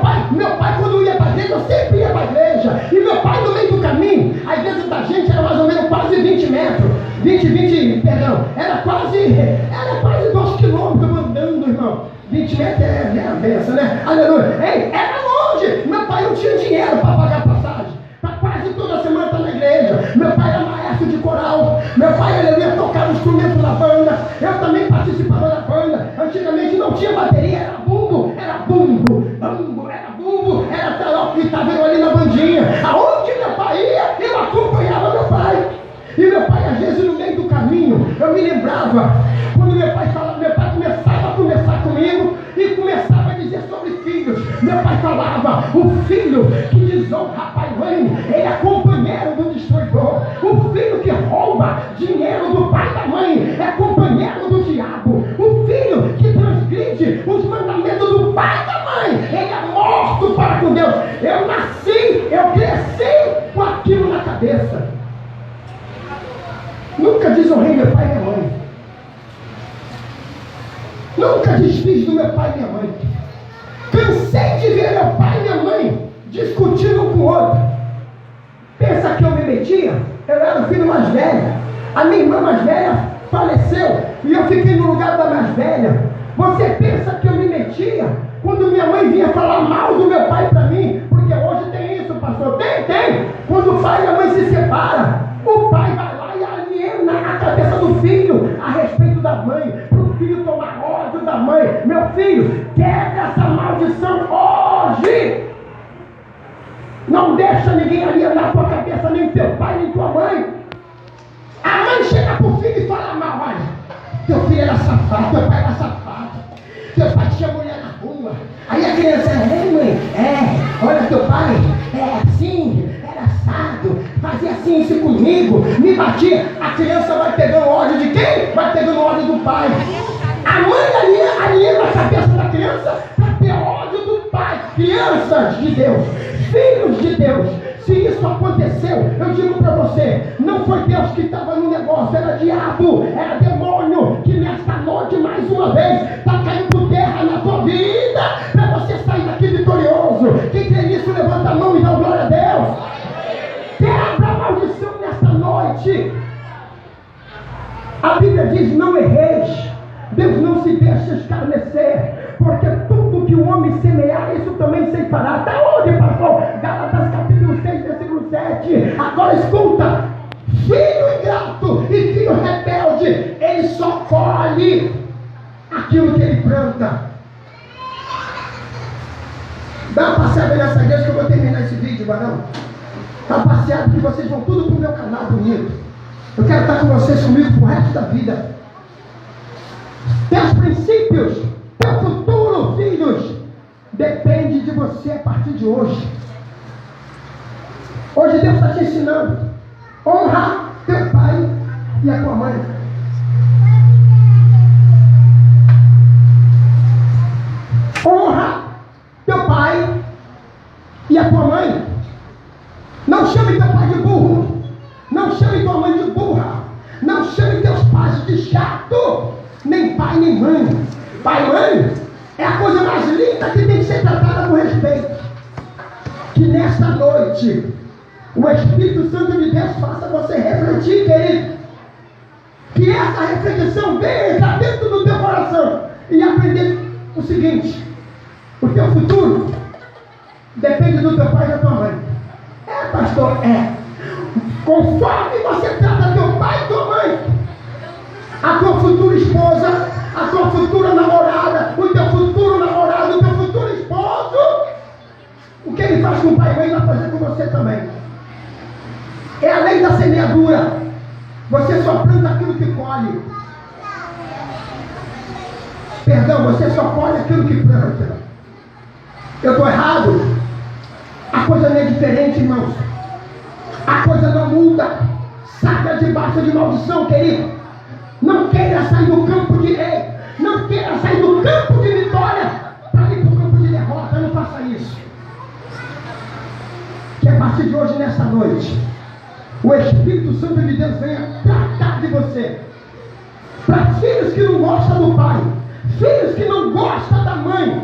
pai quando ia para a igreja, eu sempre ia para a igreja. E meu pai no meio do caminho, a igreja da gente era mais ou menos quase 20 metros. Era quase 2 quilômetros andando, irmão. 20 metros é a benção, né? Aleluia. Ei, era longe. Meu pai não tinha dinheiro para pagar passagem. Quase toda semana está na igreja. Meu pai era maestro de coral. Meu pai ia tocar o instrumento da banda. Eu também participava da banda. Antigamente não tinha bateria, era bumbo, era tarol que estava ali na bandinha. Aonde meu pai ia, eu acompanhava meu pai. E meu pai, às vezes, no meio do caminho, eu me lembrava, quando meu pai começava a conversar comigo e começava a dizer sobre filhos. Meu pai falava, o filho que desonra pai e mãe, ele é companheiro do destruidor. O filho que rouba dinheiro do pai e da mãe é companheiro do diabo. O filho que transgride com Deus. Eu nasci, eu cresci com aquilo na cabeça. Nunca desonrei meu pai e minha mãe. Nunca desfiz do meu pai e minha mãe. Cansei de ver meu pai e minha mãe discutindo um com o outro. Pensa que eu me metia? Eu era o filho mais velho. A minha irmã mais velha faleceu e eu fiquei no lugar da mais velha. Você pensa que eu me metia quando minha mãe vinha falar mal do meu pai para mim? Porque hoje tem isso, pastor. Tem. Quando o pai e a mãe se separam, o pai vai lá e aliena a cabeça do filho a respeito da mãe, para o filho tomar ódio da mãe. Meu filho, quebra essa maldição hoje. Não deixa ninguém alienar tua cabeça, nem teu pai, nem tua mãe. A mãe chega pro filho e fala mal, olha, teu filho era safado, teu pai era safado, teu pai tinha mulher na rua. Aí a criança, mãe, olha teu pai, assim, era assado, fazia assim isso comigo, me batia. A criança vai pegando ódio de quem? Vai pegando ódio do pai. A mãe aliena a cabeça da criança para ter ódio do pai. Crianças de Deus, filhos de Deus, se isso aconteceu, eu digo para você, não foi Deus que estava no negócio, era diabo, era demônio, que nesta noite, mais uma vez, está caindo terra na tua vida, para você sair daqui vitorioso. Quem crê nisso, levanta a mão e dá glória a Deus. Quebra a maldição nesta noite. A Bíblia diz, não erreis. Deus não se deixa escarnecer, porque tudo que o homem semear, isso também ceifará. Até onde, pastor? Gálatas capítulo 6, versículo 7. Agora escuta, filho ingrato e filho rebelde, ele só colhe aquilo que ele planta. Dá uma passeada nessa igreja que eu vou terminar esse vídeo, varão. Dá uma passeada que vocês vão tudo pro meu canal bonito. Eu quero estar com vocês comigo pro resto da vida. Teus princípios, teu futuro, filhos, depende de você a partir de hoje. Hoje Deus está te ensinando. Honra teu pai e a tua mãe. Honra teu pai e a tua mãe. Não chame teu pai de burro. Não chame tua mãe de burra. Não chame teus pais de chato. Nem pai nem mãe. Pai e mãe é a coisa mais linda que tem que ser tratada com respeito. Que nesta noite o Espírito Santo de Deus faça você refletir, querido. Que essa reflexão venha para dentro do teu coração e aprender o seguinte: o teu futuro depende do teu pai e da tua mãe. Pastor, conforme você trata teu pai e tua mãe, a tua futura esposa, a tua futura namorada, o teu futuro namorado, o teu futuro esposo, o que ele faz com o pai e mãe vai fazer com você também. É a lei da semeadura. Você só planta aquilo que colhe. Perdão, você só colhe aquilo que planta. Eu estou errado? A coisa não é diferente, irmãos. A coisa não muda. Saia debaixo de maldição, querido. Não queira sair do campo de rei. Não queira sair do campo de vitória para ir para o campo de derrota. Não faça isso. Que a partir de hoje, nesta noite, o Espírito Santo de Deus venha tratar de você. Para filhos que não gostam do pai, filhos que não gostam da mãe,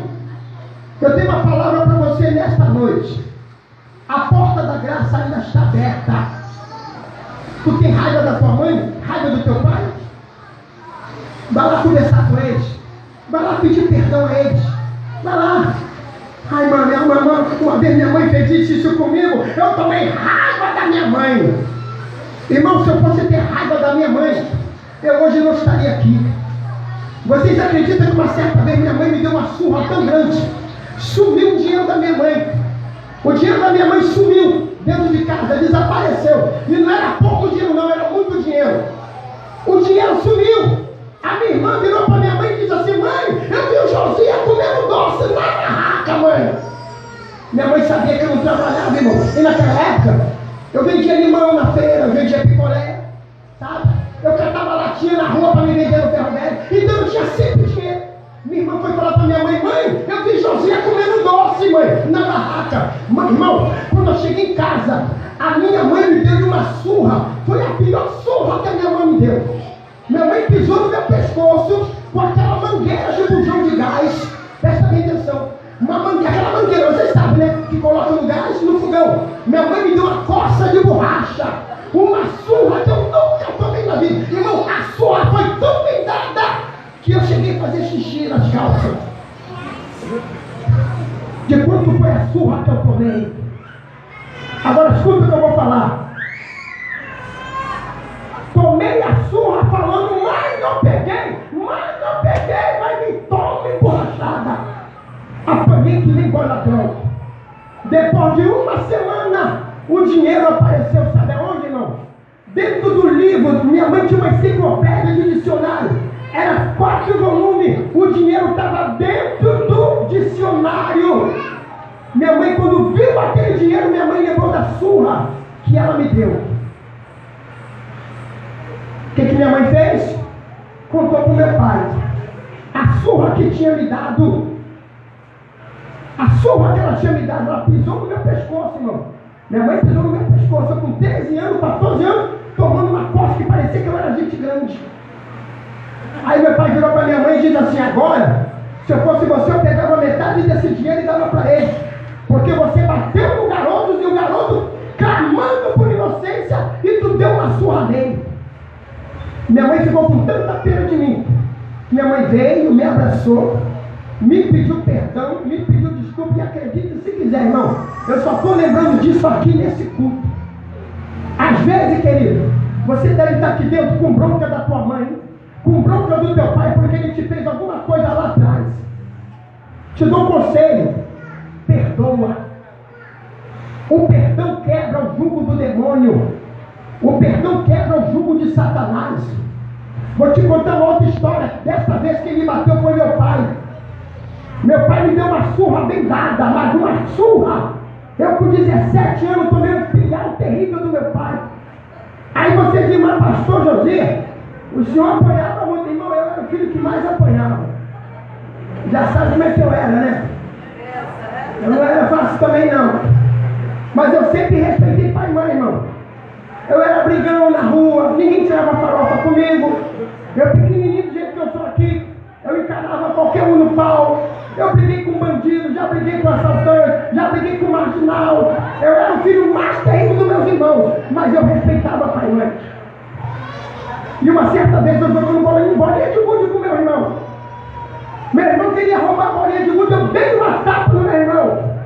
eu tenho uma palavra para você nesta noite. A porta da graça ainda está aberta. Tu tem raiva da tua mãe? Raiva do teu pai? Vai lá conversar com eles. Vai lá pedir perdão a eles. Vai lá. Ai, uma vez minha mãe fez isso comigo. Eu tomei raiva da minha mãe. Irmão, se eu fosse ter raiva da minha mãe, eu hoje não estaria aqui. Vocês acreditam que uma certa vez minha mãe me deu uma surra tão grande? Sumiu o dinheiro da minha mãe. O dinheiro da minha mãe sumiu dentro de casa, desapareceu. E não era pouco dinheiro não, era muito dinheiro. O dinheiro sumiu. A minha irmã virou para minha mãe e disse assim: mãe, eu vi o Josias comendo doce na barraca, mãe. Minha mãe sabia que eu não trabalhava, irmão. E naquela época, eu vendia limão na feira, eu vendia picolé, sabe? Eu catava latinha na rua para me vender no ferro velho. Então eu tinha sempre dinheiro. Minha irmã foi falar para minha mãe: mãe, eu vi Josias comendo doce, mãe, na barraca. borracha. Mas, irmão, quando eu cheguei em casa, a minha mãe me deu uma surra. Foi a pior surra que a minha mãe me deu. Minha mãe pisou no meu pescoço com aquela mangueira de bujão de gás. Presta bem atenção. Aquela mangueira, vocês sabem, né? Que coloca no gás no fogão. Minha mãe me deu uma coça de borracha. Uma surra que eu nunca tomei na vida. Irmão, a surra foi tão bem dada que eu cheguei a fazer xixi nas calças. De quanto foi a surra que eu tomei. Agora escuta o que eu vou falar. Tomei a surra falando, mas não peguei, mas me toma emborrachada. Apanhei que nem boladão. Depois de uma semana, o dinheiro apareceu, sabe aonde, não? Dentro do livro, minha mãe tinha uma enciclopédia de dicionário. Era 4 volumes, o dinheiro estava dentro do dicionário. Minha mãe, quando viu aquele dinheiro, minha mãe lembrou da surra que ela me deu. O que minha mãe fez? Contou para o meu pai. A surra que tinha me dado. A surra que ela tinha me dado, ela pisou no meu pescoço, irmão. Minha mãe pisou no meu pescoço, eu com 13 anos, 14 anos, tomando uma coça que parecia que eu era gente grande. Aí meu pai virou para minha mãe e disse assim, agora, se eu fosse você, eu pegava metade desse dinheiro e dava para ele. Porque você bateu no garoto e o garoto clamando por inocência e tu deu uma surra nele. Minha mãe ficou com tanta pena de mim. Minha mãe veio, me abraçou, me pediu perdão, me pediu desculpa e acredite se quiser, irmão. Eu só estou lembrando disso aqui nesse culto. Às vezes, querido, você deve estar aqui dentro com bronca da tua mãe, com bronca do teu pai, porque ele te fez alguma coisa lá atrás. Te dou um conselho, perdoa. O perdão quebra o jugo do demônio. O perdão quebra o jugo de Satanás. Vou te contar uma outra história. Dessa vez quem me bateu foi meu pai. Meu pai me deu uma surra bem dada, mas uma surra. Eu com 17 anos tomei um pilhão terrível do meu pai. Aí você diz, mas pastor José, o senhor apanhava muito, irmão, eu era o filho que mais apanhava. Já sabe como é que eu era, né? Eu não era fácil também não. Mas eu sempre respeitei pai e mãe, irmão. Eu era brigão na rua, ninguém tirava farofa comigo. Eu pequenininho do jeito que eu sou aqui, eu encarava qualquer um no pau. Eu briguei com bandido, já briguei com assaltante, já briguei com marginal. Eu era o filho mais terrível dos meus irmãos, mas eu respeitava pai e mãe. E uma certa vez eu jogando bolinha de gude com meu irmão. Meu irmão queria roubar a bolinha de gude, eu dei uma tapa no meu irmão.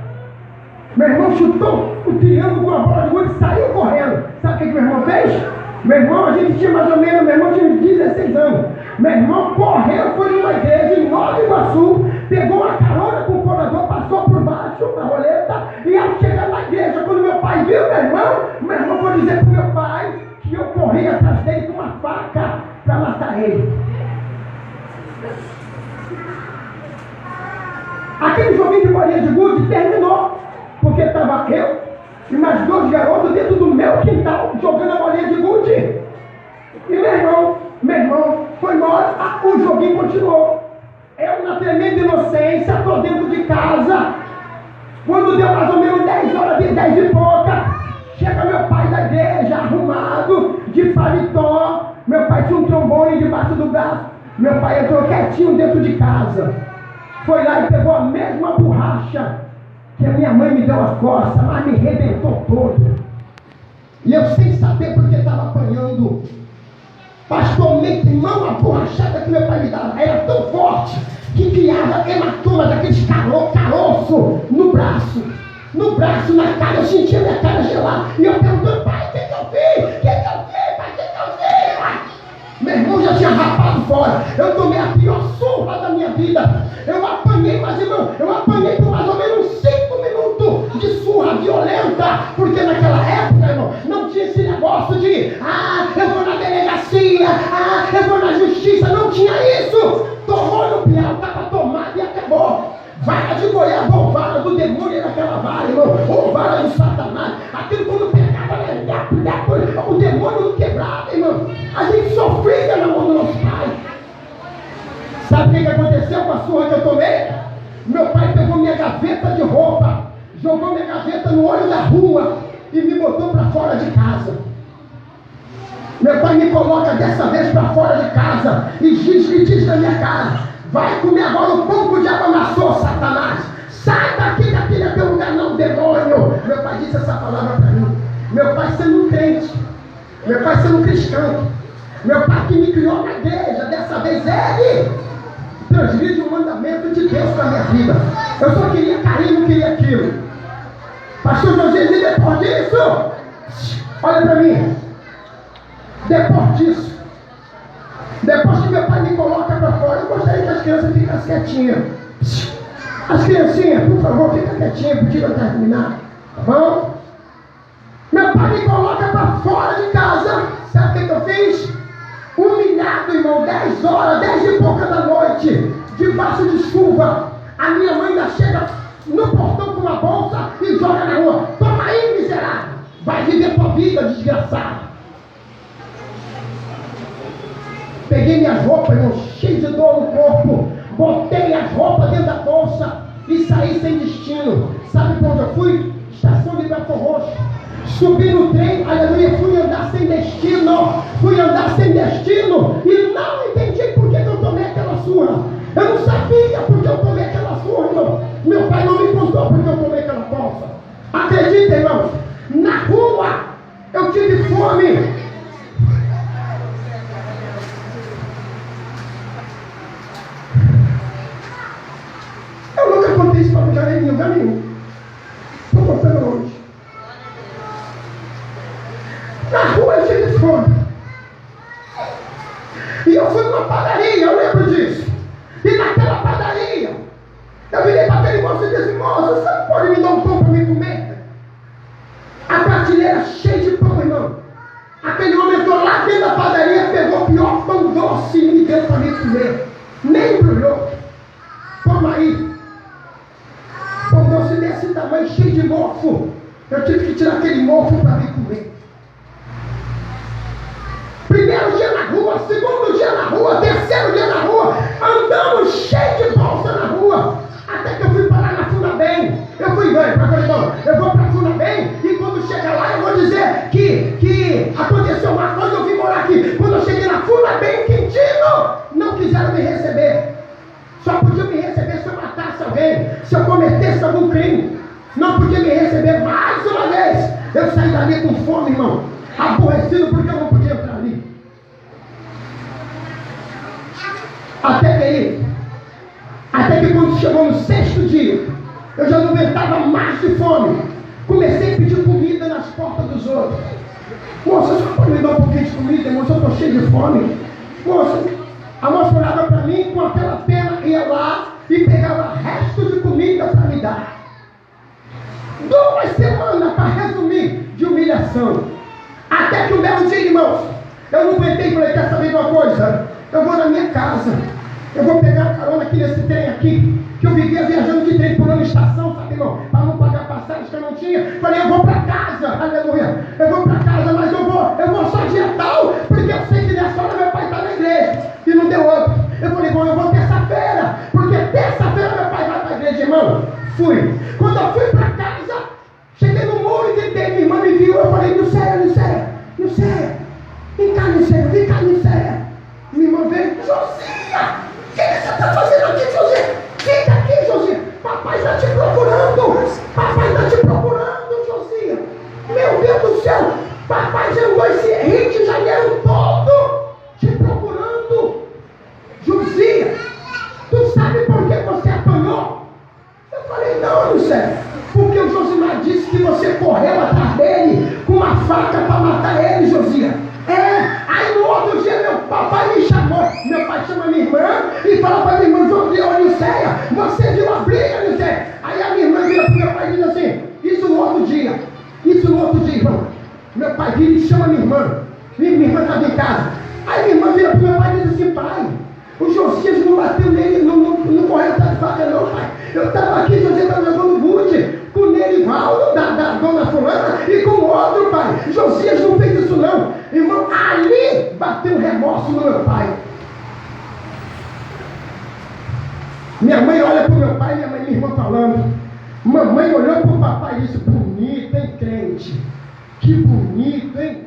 Meu irmão chutou o triângulo com a bola de gude e saiu correndo. Sabe o que meu irmão fez? Meu irmão, a gente tinha mais ou menos, meu irmão tinha uns 16 anos. Meu irmão correu, foi numa igreja em Nova Iguaçu, pegou uma carona com o corador, passou por baixo da roleta, e ao chegar na igreja, quando meu pai viu meu irmão foi dizer pro meu pai que eu corri atrás dele com uma faca para matar ele. Aquele joguinho de bolinha de gude terminou, porque estava eu e mais 2 garotos dentro do meu quintal jogando a bolinha de gude. E meu irmão foi embora, o joguinho continuou. Eu, na tremenda inocência, estou dentro de casa. Quando deu mais ou menos 10 horas, 10 e pouca, chega meu pai da igreja, arrumado, de paletó. Meu pai tinha um trombone debaixo do braço. Meu pai entrou quietinho dentro de casa. Foi lá e pegou a mesma borracha que a minha mãe me deu a coça, mas me rebentou todo. E eu sem saber porque estava apanhando. Pastor, irmão, a borrachada que meu pai me dava era tão forte que criava hematoma daqueles caroço no braço, na cara. Eu sentia minha cara gelar. E eu perguntando, pai, o que eu fiz? O que eu fiz, pai? O que eu fiz? Meu irmão já tinha rapado fora. Eu tomei a pior surra da minha vida. Eu apanhei, mas irmão, eu apanhei por mais ou menos 5 minutos de surra violenta. Porque naquela época, irmão, não tinha esse negócio de eu vou na delegacia, eu vou na justiça. Não tinha isso. Tomou no piau, estava tomado e acabou. Vara de goiaba ou vara do demônio naquela vara, irmão, ou vara do Satanás. Aquilo quando pegava, o demônio não quebrava, irmão. A gente sofria na mão do nosso pai. Sabe o que aconteceu com a surra que eu tomei? Meu pai pegou minha gaveta de roupa, jogou minha gaveta no olho da rua e me botou para fora de casa. Meu pai me coloca dessa vez para fora de casa e diz na minha cara: vai comer agora o pão que o diabo amassou, Satanás. Sai daqui, daquele é teu lugar, não, demônio. Meu pai disse essa palavra para mim. Meu pai sendo um crente, meu pai sendo um cristão, meu pai que me criou na igreja, dessa vez ele transgride o mandamento de Deus para a minha vida. Eu só queria carinho, não queria aquilo. Pastor José, e depois disso, olha para mim, depois disso, depois que meu pai me coloca para fora, eu gostaria que as crianças ficassem quietinhas. As criancinhas, por favor, fica quietinha, porque eu terminar, tá bom? Meu pai me coloca para fora de casa. Sabe o que eu fiz? Humilhado, irmão, 10 horas, 10 e pouca da noite, debaixo de chuva. A minha mãe ainda chega no portão com uma bolsa e joga na rua. Toma aí, miserável. Vai viver tua vida, desgraçado. Peguei minhas roupas, irmão, cheio de dor no corpo. Botei as roupas dentro da bolsa e saí sem destino. Sabe para onde eu fui? Estação de Belfor Roxo. Subi no trem, aleluia, fui andar sem destino. Fui andar sem destino e não entendi por que eu tomei aquela surra. Eu não sabia por que eu tomei aquela surra, irmão. Meu pai não me contou por que eu tomei aquela bolsa. Acredita, irmão, na rua eu tive fome. Eu nunca contei isso para lugar nenhum. Estou contando hoje. Na rua eu tive fome. E eu fui numa padaria, eu lembro disso. E naquela padaria, eu virei para aquele moço e disse: moço, você pode me dar um pão para me comer? A prateleira cheia de pão, irmão. Aquele homem entrou lá dentro da padaria, pegou o pior pão doce e me deu para me comer. Nem embrulhou. Toma aí. Pão doce desse tamanho, cheio de mofo. Eu tive que tirar aquele mofo para me comer. Primeiro dia na rua, segundo dia na rua, terceiro dia na rua, andando cheio de bolsa na rua, até que eu fui parar na Funabem. Eu fui ganho para Coridão. Eu vou para Funabem e quando chegar lá eu vou dizer que aconteceu uma coisa, eu vim morar aqui. Quando eu cheguei na Funabem, Quintino, não quiseram me receber. Só podiam me receber se eu matasse alguém, se eu cometesse algum crime. Não podia me receber mais uma vez. Eu saí dali com fome, irmão, aborrecido porque eu não podia entrar ali. Até que quando chegou no sexto dia, eu já não aguentava mais de fome. Comecei a pedir comida nas portas dos outros. Moça, só pode me dar um pouquinho de comida, moça, eu estou cheio de fome. Moça, a moça olhava para mim com aquela pena, ia lá e pegava restos de comida para me dar. 2 semanas, para resumir, de humilhação. Até que um belo dia, irmãos, eu não aguentei e falei: quer saber de uma coisa? Eu vou na minha casa. Eu vou pegar a carona aqui nesse trem aqui, que eu vivia viajando de trem pulando estação, sabe, irmão? Para não pagar passagem que eu não tinha. Falei: eu vou para casa, aleluia. Eu vou para casa, mas eu vou só dia tal, porque eu sei que nessa hora meu pai está na igreja. E não deu outro. Eu falei: bom, eu vou terça-feira, porque terça-feira meu pai vai para a igreja, irmão. Fui. Quando eu fui para casa, cheguei no muro e gritei, minha irmã me viu. Eu falei: não sei. Vem cá, Lucéia. Minha irmã veio: Josia, o que você está fazendo aqui, Josia? Fica aqui, Josia. Papai está te procurando, Josia. Meu Deus do céu, papai já andou esse Rio de Janeiro todo te procurando. Josia, tu sabe por que você apanhou? Eu falei: não, Lucéia, porque o Josimar disse que você correu atrás dele com uma faca para matar ele, Josia. Aí no outro dia meu papai me chamou. Meu pai chama minha irmã e fala para minha irmã: Lucéia, você viu a briga, Lucéia? Aí a minha irmã vira para meu pai e diz assim: isso no outro dia, irmão. Meu pai vira e chama minha irmã. Minha irmã estava em casa. Aí minha irmã vira para meu pai e diz assim: pai, o Josias não bateu nele, não correu atrás de faca não, pai. Eu estava aqui, Josias estava jogando gude com o Nerivaldo, da dona fulana, e com o outro, pai. Josias não fez isso não. Irmão, ali bateu um remorso no meu pai. Minha mãe olha para o meu pai e minha irmã falando: Mamãe olhou para o papai e disse: bonito, hein, crente? Que bonito, hein?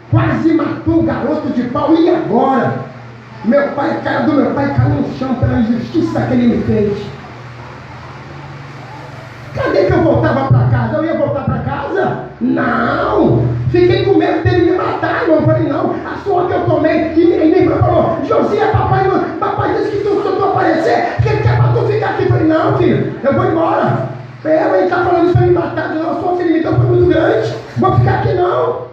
Quase matou o garoto de pau. E agora? Meu pai, a cara do meu pai caiu no chão pela injustiça que ele me fez. Cadê que eu voltava para casa? Eu ia voltar para casa? Não! Fiquei com medo dele me matar, irmão. Eu falei: não, a sua que eu tomei. E nem falou: Josias, papai disse que tu aparecer, porque ele quer para tu ficar aqui. Eu falei: não, filho, eu vou embora. Ele está falando isso para me matar. Não, a sua que ele me deu foi muito grande. Vou ficar aqui não.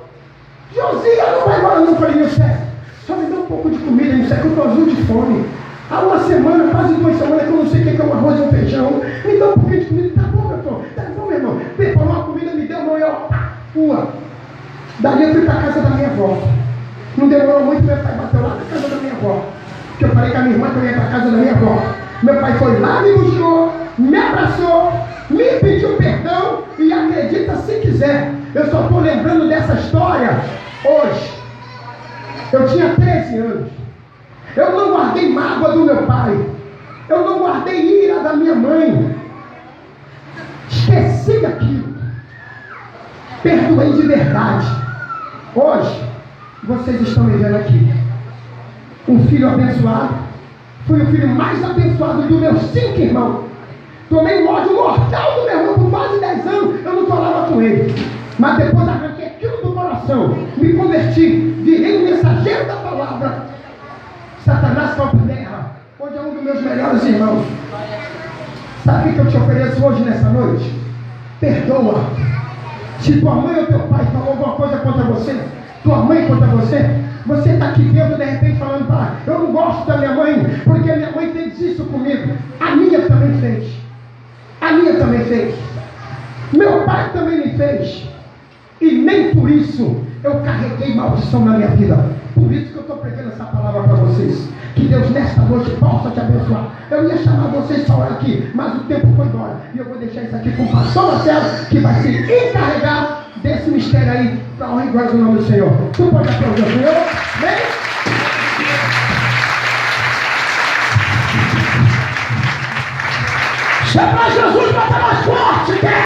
Josias, não vai embora não. Eu falei: meu chefe, só me dá um pouco de comida, meu chefe, eu estou azul de fome. Há uma semana, quase 2 semanas, que eu não sei o que é um arroz e um feijão. Me dá um pouquinho de comida. Tá bom, meu irmão. Tá bom, meu irmão. Preparou uma comida, me deu, irmão, e eu, rua. Dali eu fui para a casa da minha avó. Não demorou muito, meu pai bateu lá na casa da minha avó. Porque eu falei com a minha irmã que eu ia para a casa da minha avó. Meu pai foi lá, me buscou, me abraçou, me pediu perdão e acredita se quiser. Eu só estou lembrando dessa história hoje. Eu tinha 13 anos. Eu não guardei mágoa do meu pai. Eu não guardei ira da minha mãe. Esqueci daquilo. Perdoei de verdade. Hoje, vocês estão me vendo aqui. Um filho abençoado. Fui o filho mais abençoado dos meus 5 irmãos. Tomei um ódio mortal do meu irmão por quase 10 anos. Eu não falava com ele. Mas depois arranquei aquilo do coração. Me converti. Virei um mensageiro da palavra. Satanás foi para terra. Hoje é um dos meus melhores irmãos. Sabe o que eu te ofereço hoje nessa noite? Perdoa. Se tua mãe ou teu pai falou alguma coisa contra você, tua mãe contra você, você está aqui dentro de repente falando: para, eu não gosto da minha mãe, porque a minha mãe fez isso comigo. A minha também fez. A minha também fez. Meu pai também me fez. E nem por isso eu carreguei maldição na minha vida. Por isso que eu estou pregando essa palavra para vocês. Que Deus nesta noite possa te abençoar. Eu ia chamar vocês para orar aqui, mas o tempo foi embora. E eu vou deixar isso aqui com o pastor Marcelo, que vai se encarregar desse mistério aí, para honra e glória do nome do Senhor. Tu pode aplaudir o Senhor? Vem! Chama Jesus para